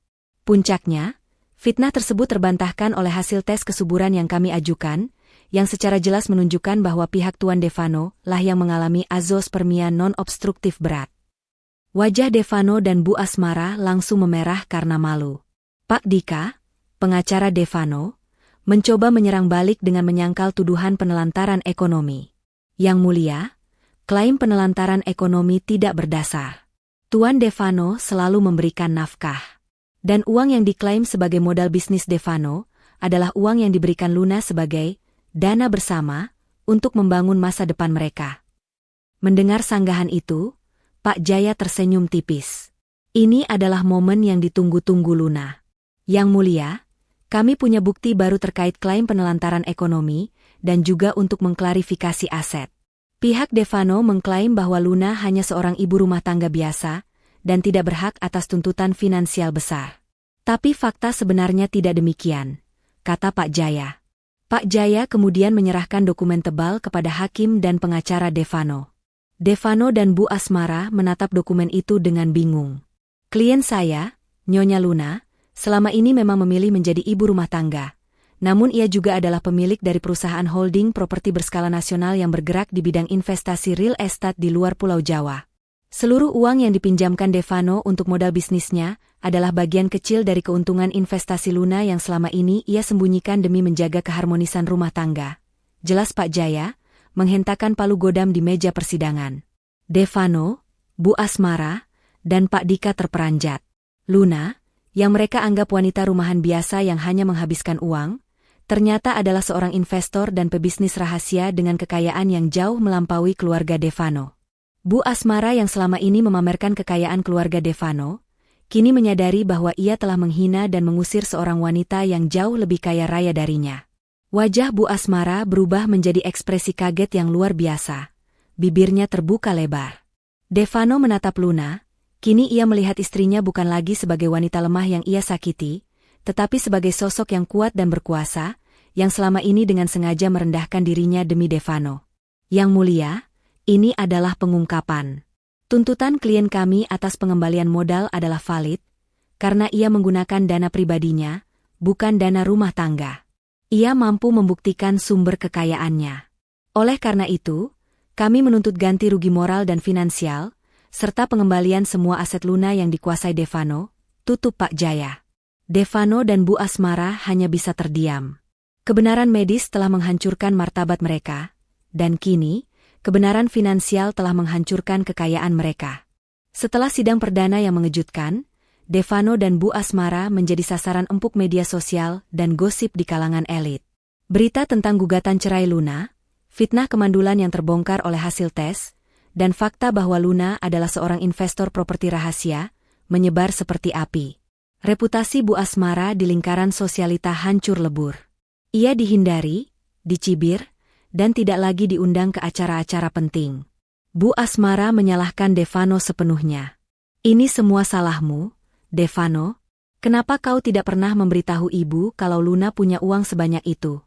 Puncaknya, fitnah tersebut terbantahkan oleh hasil tes kesuburan yang kami ajukan, yang secara jelas menunjukkan bahwa pihak Tuan Devano lah yang mengalami azoospermia non-obstruktif berat. Wajah Devano dan Bu Asmara langsung memerah karena malu. Pak Dika, pengacara Devano, mencoba menyerang balik dengan menyangkal tuduhan penelantaran ekonomi. Yang mulia, klaim penelantaran ekonomi tidak berdasar. Tuan Devano selalu memberikan nafkah. Dan uang yang diklaim sebagai modal bisnis Devano adalah uang yang diberikan Luna sebagai dana bersama untuk membangun masa depan mereka. Mendengar sanggahan itu, Pak Jaya tersenyum tipis. Ini adalah momen yang ditunggu-tunggu Luna. Yang mulia, kami punya bukti baru terkait klaim penelantaran ekonomi dan juga untuk mengklarifikasi aset. Pihak Devano mengklaim bahwa Luna hanya seorang ibu rumah tangga biasa dan tidak berhak atas tuntutan finansial besar. Tapi fakta sebenarnya tidak demikian, kata Pak Jaya. Pak Jaya kemudian menyerahkan dokumen tebal kepada hakim dan pengacara Devano. Devano dan Bu Asmara menatap dokumen itu dengan bingung. Klien saya, Nyonya Luna, selama ini memang memilih menjadi ibu rumah tangga. Namun ia juga adalah pemilik dari perusahaan holding properti berskala nasional yang bergerak di bidang investasi real estate di luar Pulau Jawa. Seluruh uang yang dipinjamkan Devano untuk modal bisnisnya adalah bagian kecil dari keuntungan investasi Luna yang selama ini ia sembunyikan demi menjaga keharmonisan rumah tangga. Jelas Pak Jaya, menghentakkan palu godam di meja persidangan. Devano, Bu Asmara, dan Pak Dika terperanjat. Luna, yang mereka anggap wanita rumahan biasa yang hanya menghabiskan uang, ternyata adalah seorang investor dan pebisnis rahasia dengan kekayaan yang jauh melampaui keluarga Devano. Bu Asmara yang selama ini memamerkan kekayaan keluarga Devano, kini menyadari bahwa ia telah menghina dan mengusir seorang wanita yang jauh lebih kaya raya darinya. Wajah Bu Asmara berubah menjadi ekspresi kaget yang luar biasa. Bibirnya terbuka lebar. Devano menatap Luna, kini ia melihat istrinya bukan lagi sebagai wanita lemah yang ia sakiti, tetapi sebagai sosok yang kuat dan berkuasa, yang selama ini dengan sengaja merendahkan dirinya demi Devano. Yang mulia, ini adalah pengungkapan. Tuntutan klien kami atas pengembalian modal adalah valid, karena ia menggunakan dana pribadinya, bukan dana rumah tangga. Ia mampu membuktikan sumber kekayaannya. Oleh karena itu, kami menuntut ganti rugi moral dan finansial, serta pengembalian semua aset Luna yang dikuasai Devano, tutup Pak Jaya. Devano dan Bu Asmara hanya bisa terdiam. Kebenaran medis telah menghancurkan martabat mereka, dan kini, kebenaran finansial telah menghancurkan kekayaan mereka. Setelah sidang perdana yang mengejutkan, Devano dan Bu Asmara menjadi sasaran empuk media sosial dan gosip di kalangan elit. Berita tentang gugatan cerai Luna, fitnah kemandulan yang terbongkar oleh hasil tes, dan fakta bahwa Luna adalah seorang investor properti rahasia, menyebar seperti api. Reputasi Bu Asmara di lingkaran sosialita hancur lebur. Ia dihindari, dicibir, dan tidak lagi diundang ke acara-acara penting. Bu Asmara menyalahkan Devano sepenuhnya. Ini semua salahmu, Devano. Kenapa kau tidak pernah memberitahu ibu kalau Luna punya uang sebanyak itu?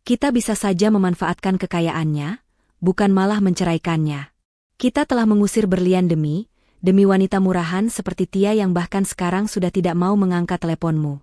Kita bisa saja memanfaatkan kekayaannya, bukan malah menceraikannya. Kita telah mengusir berlian demi wanita murahan seperti Tia yang bahkan sekarang sudah tidak mau mengangkat teleponmu.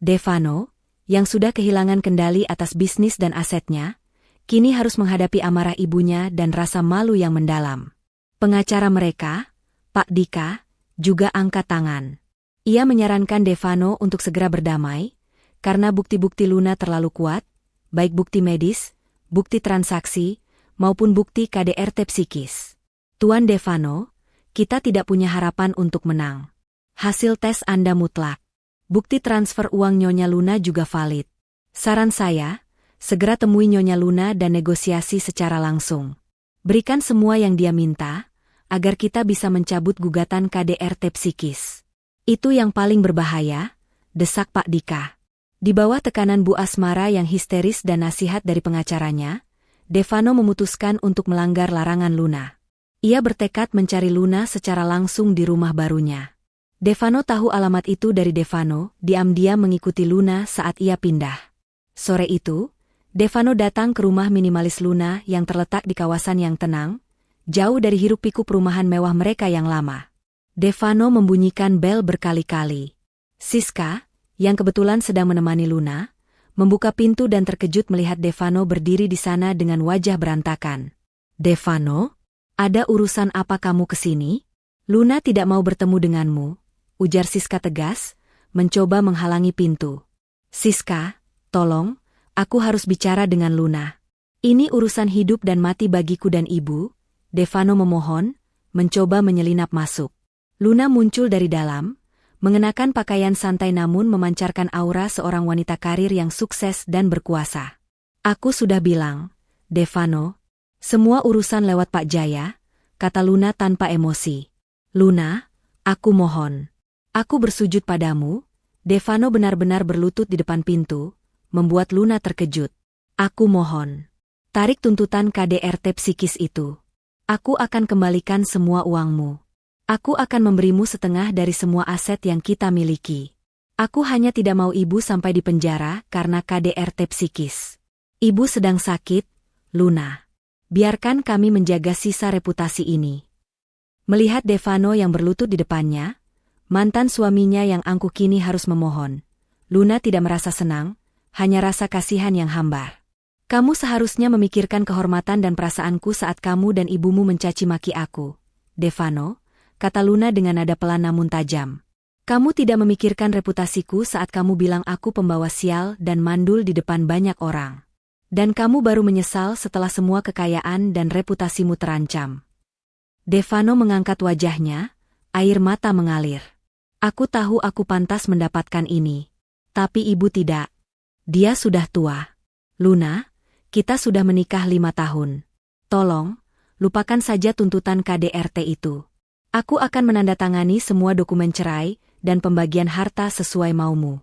Devano, yang sudah kehilangan kendali atas bisnis dan asetnya, kini harus menghadapi amarah ibunya dan rasa malu yang mendalam. Pengacara mereka, Pak Dika, juga angkat tangan. Ia menyarankan Devano untuk segera berdamai, karena bukti-bukti Luna terlalu kuat, baik bukti medis, bukti transaksi, maupun bukti KDRT psikis. Tuan Devano, kita tidak punya harapan untuk menang. Hasil tes Anda mutlak. Bukti transfer uang Nyonya Luna juga valid. Saran saya, segera temui Nyonya Luna dan negosiasi secara langsung. Berikan semua yang dia minta, agar kita bisa mencabut gugatan KDRT psikis. Itu yang paling berbahaya, desak Pak Dika. Di bawah tekanan Bu Asmara yang histeris dan nasihat dari pengacaranya, Devano memutuskan untuk melanggar larangan Luna. Ia bertekad mencari Luna secara langsung di rumah barunya. Devano tahu alamat itu dari Devano, diam-diam mengikuti Luna saat ia pindah. Sore itu, Devano datang ke rumah minimalis Luna yang terletak di kawasan yang tenang, jauh dari hiruk-pikuk perumahan mewah mereka yang lama. Devano membunyikan bel berkali-kali. Siska, yang kebetulan sedang menemani Luna, membuka pintu dan terkejut melihat Devano berdiri di sana dengan wajah berantakan. Devano, ada urusan apa kamu kesini? Luna tidak mau bertemu denganmu, ujar Siska tegas, mencoba menghalangi pintu. Siska, tolong, aku harus bicara dengan Luna. Ini urusan hidup dan mati bagiku dan ibu, Devano memohon, mencoba menyelinap masuk. Luna muncul dari dalam, mengenakan pakaian santai namun memancarkan aura seorang wanita karir yang sukses dan berkuasa. Aku sudah bilang, Devano, semua urusan lewat Pak Jaya, kata Luna tanpa emosi. Luna, aku mohon. Aku bersujud padamu. Devano benar-benar berlutut di depan pintu, membuat Luna terkejut. Aku mohon. Tarik tuntutan KDRT psikis itu. Aku akan kembalikan semua uangmu. Aku akan memberimu setengah dari semua aset yang kita miliki. Aku hanya tidak mau ibu sampai di penjara karena KDRT psikis. Ibu sedang sakit, Luna. Biarkan kami menjaga sisa reputasi ini. Melihat Devano yang berlutut di depannya, mantan suaminya yang angkuh kini harus memohon. Luna tidak merasa senang, hanya rasa kasihan yang hambar. Kamu seharusnya memikirkan kehormatan dan perasaanku saat kamu dan ibumu mencaci maki aku, Devano, kata Luna dengan nada pelan namun tajam. Kamu tidak memikirkan reputasiku saat kamu bilang aku pembawa sial dan mandul di depan banyak orang. Dan kamu baru menyesal setelah semua kekayaan dan reputasimu terancam. Devano mengangkat wajahnya, air mata mengalir. Aku tahu aku pantas mendapatkan ini. Tapi ibu tidak. Dia sudah tua. Luna, kita sudah menikah 5 tahun. Tolong, lupakan saja tuntutan KDRT itu. Aku akan menandatangani semua dokumen cerai dan pembagian harta sesuai maumu.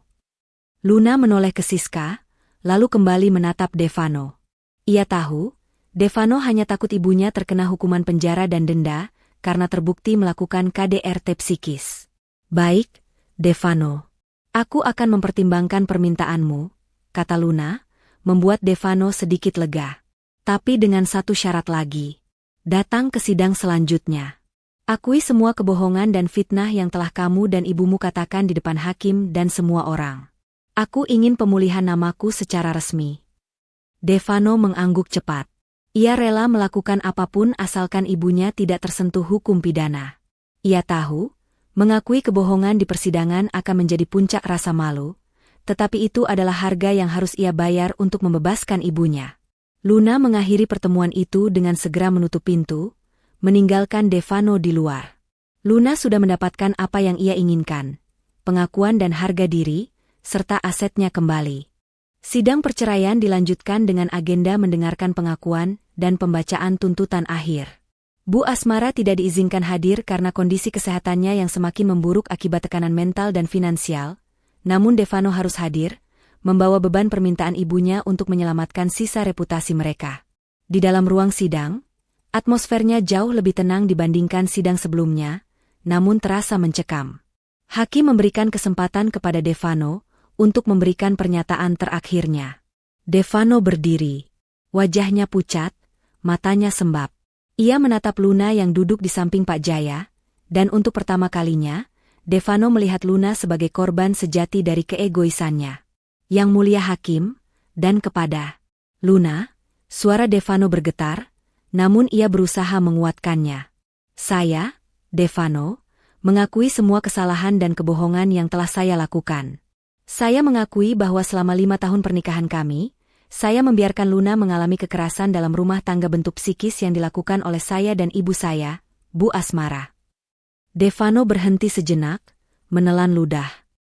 Luna menoleh ke Siska, lalu kembali menatap Devano. Ia tahu, Devano hanya takut ibunya terkena hukuman penjara dan denda, karena terbukti melakukan KDRT psikis. Baik, Devano. Aku akan mempertimbangkan permintaanmu, kata Luna, membuat Devano sedikit lega. Tapi dengan satu syarat lagi. Datang ke sidang selanjutnya. Akui semua kebohongan dan fitnah yang telah kamu dan ibumu katakan di depan hakim dan semua orang. Aku ingin pemulihan namaku secara resmi. Devano mengangguk cepat. Ia rela melakukan apapun asalkan ibunya tidak tersentuh hukum pidana. Ia tahu, mengakui kebohongan di persidangan akan menjadi puncak rasa malu, tetapi itu adalah harga yang harus ia bayar untuk membebaskan ibunya. Luna mengakhiri pertemuan itu dengan segera menutup pintu, meninggalkan Devano di luar. Luna sudah mendapatkan apa yang ia inginkan, pengakuan dan harga diri, serta asetnya kembali. Sidang perceraian dilanjutkan dengan agenda mendengarkan pengakuan dan pembacaan tuntutan akhir. Bu Asmara tidak diizinkan hadir karena kondisi kesehatannya yang semakin memburuk akibat tekanan mental dan finansial, namun Devano harus hadir, membawa beban permintaan ibunya untuk menyelamatkan sisa reputasi mereka. Di dalam ruang sidang, atmosfernya jauh lebih tenang dibandingkan sidang sebelumnya, namun terasa mencekam. Hakim memberikan kesempatan kepada Devano untuk memberikan pernyataan terakhirnya. Devano berdiri. Wajahnya pucat, matanya sembab. Ia menatap Luna yang duduk di samping Pak Jaya, dan untuk pertama kalinya, Devano melihat Luna sebagai korban sejati dari keegoisannya. Yang Mulia Hakim, dan kepada Luna, suara Devano bergetar, namun ia berusaha menguatkannya. Saya, Devano, mengakui semua kesalahan dan kebohongan yang telah saya lakukan. Saya mengakui bahwa selama 5 tahun pernikahan kami, saya membiarkan Luna mengalami kekerasan dalam rumah tangga bentuk psikis yang dilakukan oleh saya dan ibu saya, Bu Asmara. Devano berhenti sejenak, menelan ludah.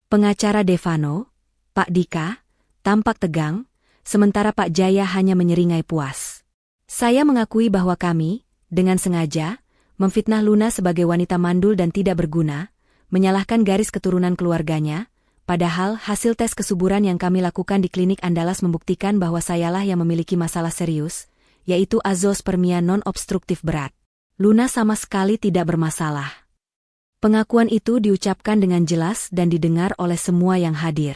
Pengacara Devano, Pak Dika, tampak tegang, sementara Pak Jaya hanya menyeringai puas. Saya mengakui bahwa kami, dengan sengaja, memfitnah Luna sebagai wanita mandul dan tidak berguna, menyalahkan garis keturunan keluarganya, padahal hasil tes kesuburan yang kami lakukan di klinik Andalas membuktikan bahwa sayalah yang memiliki masalah serius, yaitu azoospermia non-obstruktif berat. Luna sama sekali tidak bermasalah. Pengakuan itu diucapkan dengan jelas dan didengar oleh semua yang hadir.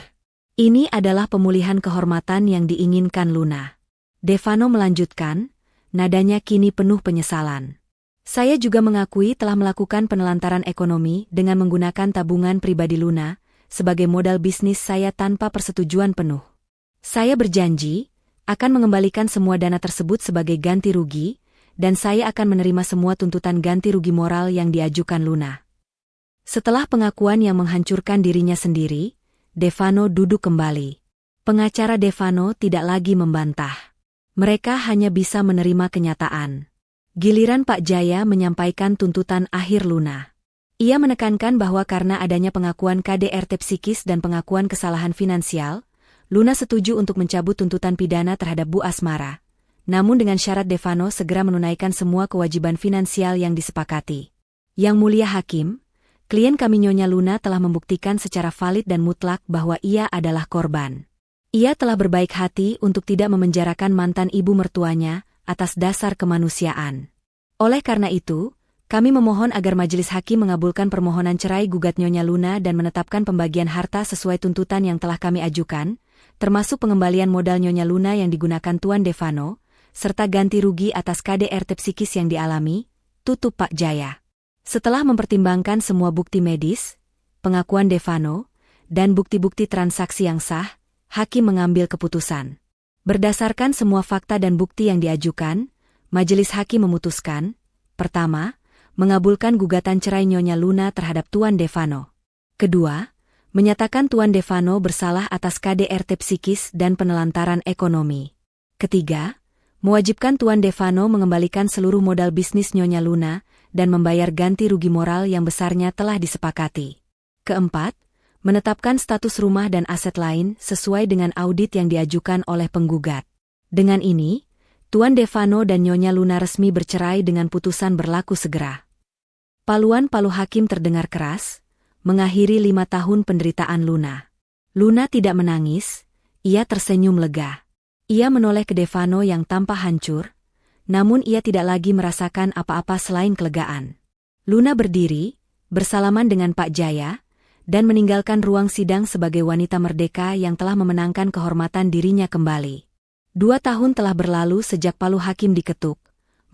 Ini adalah pemulihan kehormatan yang diinginkan Luna. Devano melanjutkan, nadanya kini penuh penyesalan. Saya juga mengakui telah melakukan penelantaran ekonomi dengan menggunakan tabungan pribadi Luna sebagai modal bisnis saya tanpa persetujuan penuh. Saya berjanji akan mengembalikan semua dana tersebut sebagai ganti rugi, dan saya akan menerima semua tuntutan ganti rugi moral yang diajukan Luna. Setelah pengakuan yang menghancurkan dirinya sendiri, Devano duduk kembali. Pengacara Devano tidak lagi membantah. Mereka hanya bisa menerima kenyataan. Giliran Pak Jaya menyampaikan tuntutan akhir Luna. Ia menekankan bahwa karena adanya pengakuan KDRT psikis dan pengakuan kesalahan finansial, Luna setuju untuk mencabut tuntutan pidana terhadap Bu Asmara. Namun dengan syarat Devano segera menunaikan semua kewajiban finansial yang disepakati. Yang Mulia Hakim, klien kami Nyonya Luna telah membuktikan secara valid dan mutlak bahwa ia adalah korban. Ia telah berbaik hati untuk tidak memenjarakan mantan ibu mertuanya atas dasar kemanusiaan. Oleh karena itu, kami memohon agar majelis hakim mengabulkan permohonan cerai gugat Nyonya Luna dan menetapkan pembagian harta sesuai tuntutan yang telah kami ajukan, termasuk pengembalian modal Nyonya Luna yang digunakan Tuan Devano, serta ganti rugi atas KDRT psikis yang dialami, tutup Pak Jaya. Setelah mempertimbangkan semua bukti medis, pengakuan Devano, dan bukti-bukti transaksi yang sah, hakim mengambil keputusan. Berdasarkan semua fakta dan bukti yang diajukan, majelis hakim memutuskan, pertama, mengabulkan gugatan cerai Nyonya Luna terhadap Tuan Devano. Kedua, menyatakan Tuan Devano bersalah atas KDRT psikis dan penelantaran ekonomi. Ketiga, mewajibkan Tuan Devano mengembalikan seluruh modal bisnis Nyonya Luna dan membayar ganti rugi moral yang besarnya telah disepakati. Keempat, menetapkan status rumah dan aset lain sesuai dengan audit yang diajukan oleh penggugat. Dengan ini, Tuan Devano dan Nyonya Luna resmi bercerai dengan putusan berlaku segera. Paluan palu hakim terdengar keras, mengakhiri 5 tahun penderitaan Luna. Luna tidak menangis, ia tersenyum lega. Ia menoleh ke Devano yang tampak hancur, namun ia tidak lagi merasakan apa-apa selain kelegaan. Luna berdiri, bersalaman dengan Pak Jaya, dan meninggalkan ruang sidang sebagai wanita merdeka yang telah memenangkan kehormatan dirinya kembali. 2 tahun telah berlalu sejak palu hakim diketuk,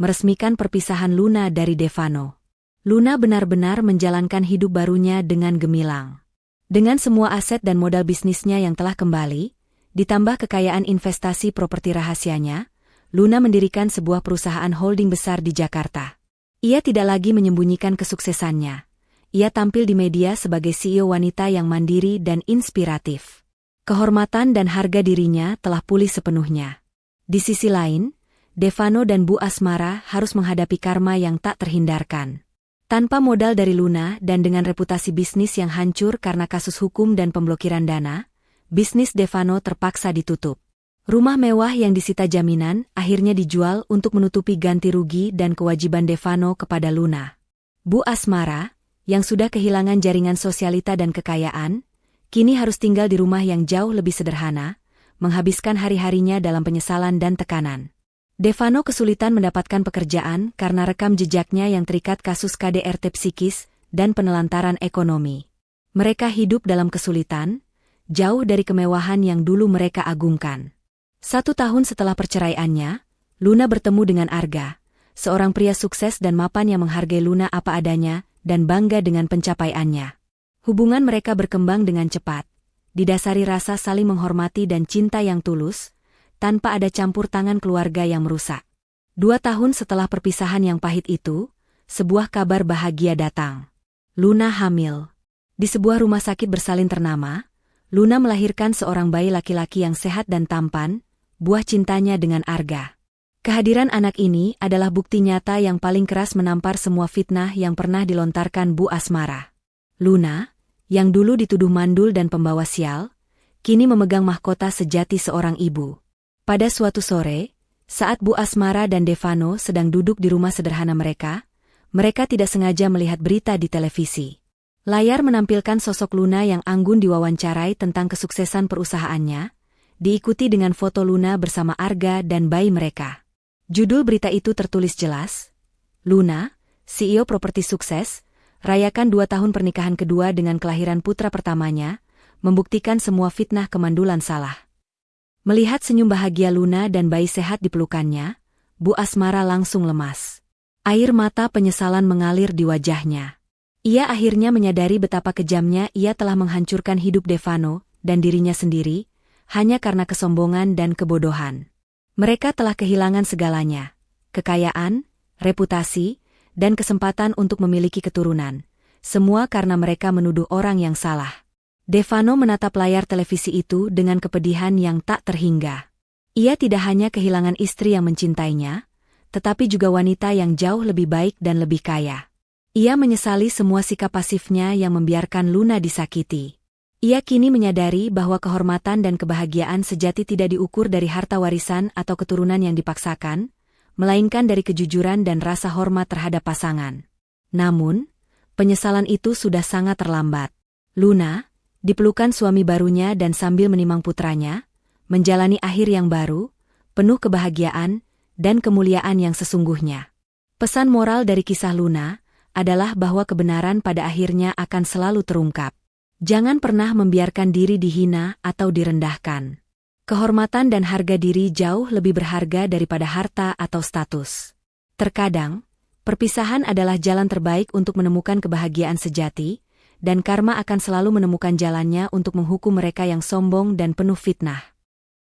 meresmikan perpisahan Luna dari Devano. Luna benar-benar menjalankan hidup barunya dengan gemilang. Dengan semua aset dan modal bisnisnya yang telah kembali, ditambah kekayaan investasi properti rahasianya, Luna mendirikan sebuah perusahaan holding besar di Jakarta. Ia tidak lagi menyembunyikan kesuksesannya. Ia tampil di media sebagai CEO wanita yang mandiri dan inspiratif. Kehormatan dan harga dirinya telah pulih sepenuhnya. Di sisi lain, Devano dan Bu Asmara harus menghadapi karma yang tak terhindarkan. Tanpa modal dari Luna dan dengan reputasi bisnis yang hancur karena kasus hukum dan pemblokiran dana, bisnis Devano terpaksa ditutup. Rumah mewah yang disita jaminan akhirnya dijual untuk menutupi ganti rugi dan kewajiban Devano kepada Luna. Bu Asmara, yang sudah kehilangan jaringan sosialita dan kekayaan, kini harus tinggal di rumah yang jauh lebih sederhana, menghabiskan hari-harinya dalam penyesalan dan tekanan. Devano kesulitan mendapatkan pekerjaan karena rekam jejaknya yang terikat kasus KDRT psikis dan penelantaran ekonomi. Mereka hidup dalam kesulitan, jauh dari kemewahan yang dulu mereka agungkan. 1 tahun setelah perceraiannya, Luna bertemu dengan Arga, seorang pria sukses dan mapan yang menghargai Luna apa adanya dan bangga dengan pencapaiannya. Hubungan mereka berkembang dengan cepat, didasari rasa saling menghormati dan cinta yang tulus, tanpa ada campur tangan keluarga yang merusak. 2 tahun setelah perpisahan yang pahit itu, sebuah kabar bahagia datang. Luna hamil. Di sebuah rumah sakit bersalin ternama, Luna melahirkan seorang bayi laki-laki yang sehat dan tampan, buah cintanya dengan Arga. Kehadiran anak ini adalah bukti nyata yang paling keras menampar semua fitnah yang pernah dilontarkan Bu Asmara. Luna, yang dulu dituduh mandul dan pembawa sial, kini memegang mahkota sejati seorang ibu. Pada suatu sore, saat Bu Asmara dan Devano sedang duduk di rumah sederhana mereka tidak sengaja melihat berita di televisi. Layar menampilkan sosok Luna yang anggun diwawancarai tentang kesuksesan perusahaannya, diikuti dengan foto Luna bersama Arga dan bayi mereka. Judul berita itu tertulis jelas, Luna, CEO properti sukses, rayakan 2 tahun pernikahan kedua dengan kelahiran putra pertamanya, membuktikan semua fitnah kemandulan salah. Melihat senyum bahagia Luna dan bayi sehat di pelukannya, Bu Asmara langsung lemas. Air mata penyesalan mengalir di wajahnya. Ia akhirnya menyadari betapa kejamnya ia telah menghancurkan hidup Devano dan dirinya sendiri, hanya karena kesombongan dan kebodohan. Mereka telah kehilangan segalanya, kekayaan, reputasi, dan kesempatan untuk memiliki keturunan, semua karena mereka menuduh orang yang salah. Devano menatap layar televisi itu dengan kepedihan yang tak terhingga. Ia tidak hanya kehilangan istri yang mencintainya, tetapi juga wanita yang jauh lebih baik dan lebih kaya. Ia menyesali semua sikap pasifnya yang membiarkan Luna disakiti. Ia kini menyadari bahwa kehormatan dan kebahagiaan sejati tidak diukur dari harta warisan atau keturunan yang dipaksakan, melainkan dari kejujuran dan rasa hormat terhadap pasangan. Namun, penyesalan itu sudah sangat terlambat. Luna, dipelukan suami barunya dan sambil menimang putranya, menjalani akhir yang baru, penuh kebahagiaan, dan kemuliaan yang sesungguhnya. Pesan moral dari kisah Luna adalah bahwa kebenaran pada akhirnya akan selalu terungkap. Jangan pernah membiarkan diri dihina atau direndahkan. Kehormatan dan harga diri jauh lebih berharga daripada harta atau status. Terkadang, perpisahan adalah jalan terbaik untuk menemukan kebahagiaan sejati, dan karma akan selalu menemukan jalannya untuk menghukum mereka yang sombong dan penuh fitnah.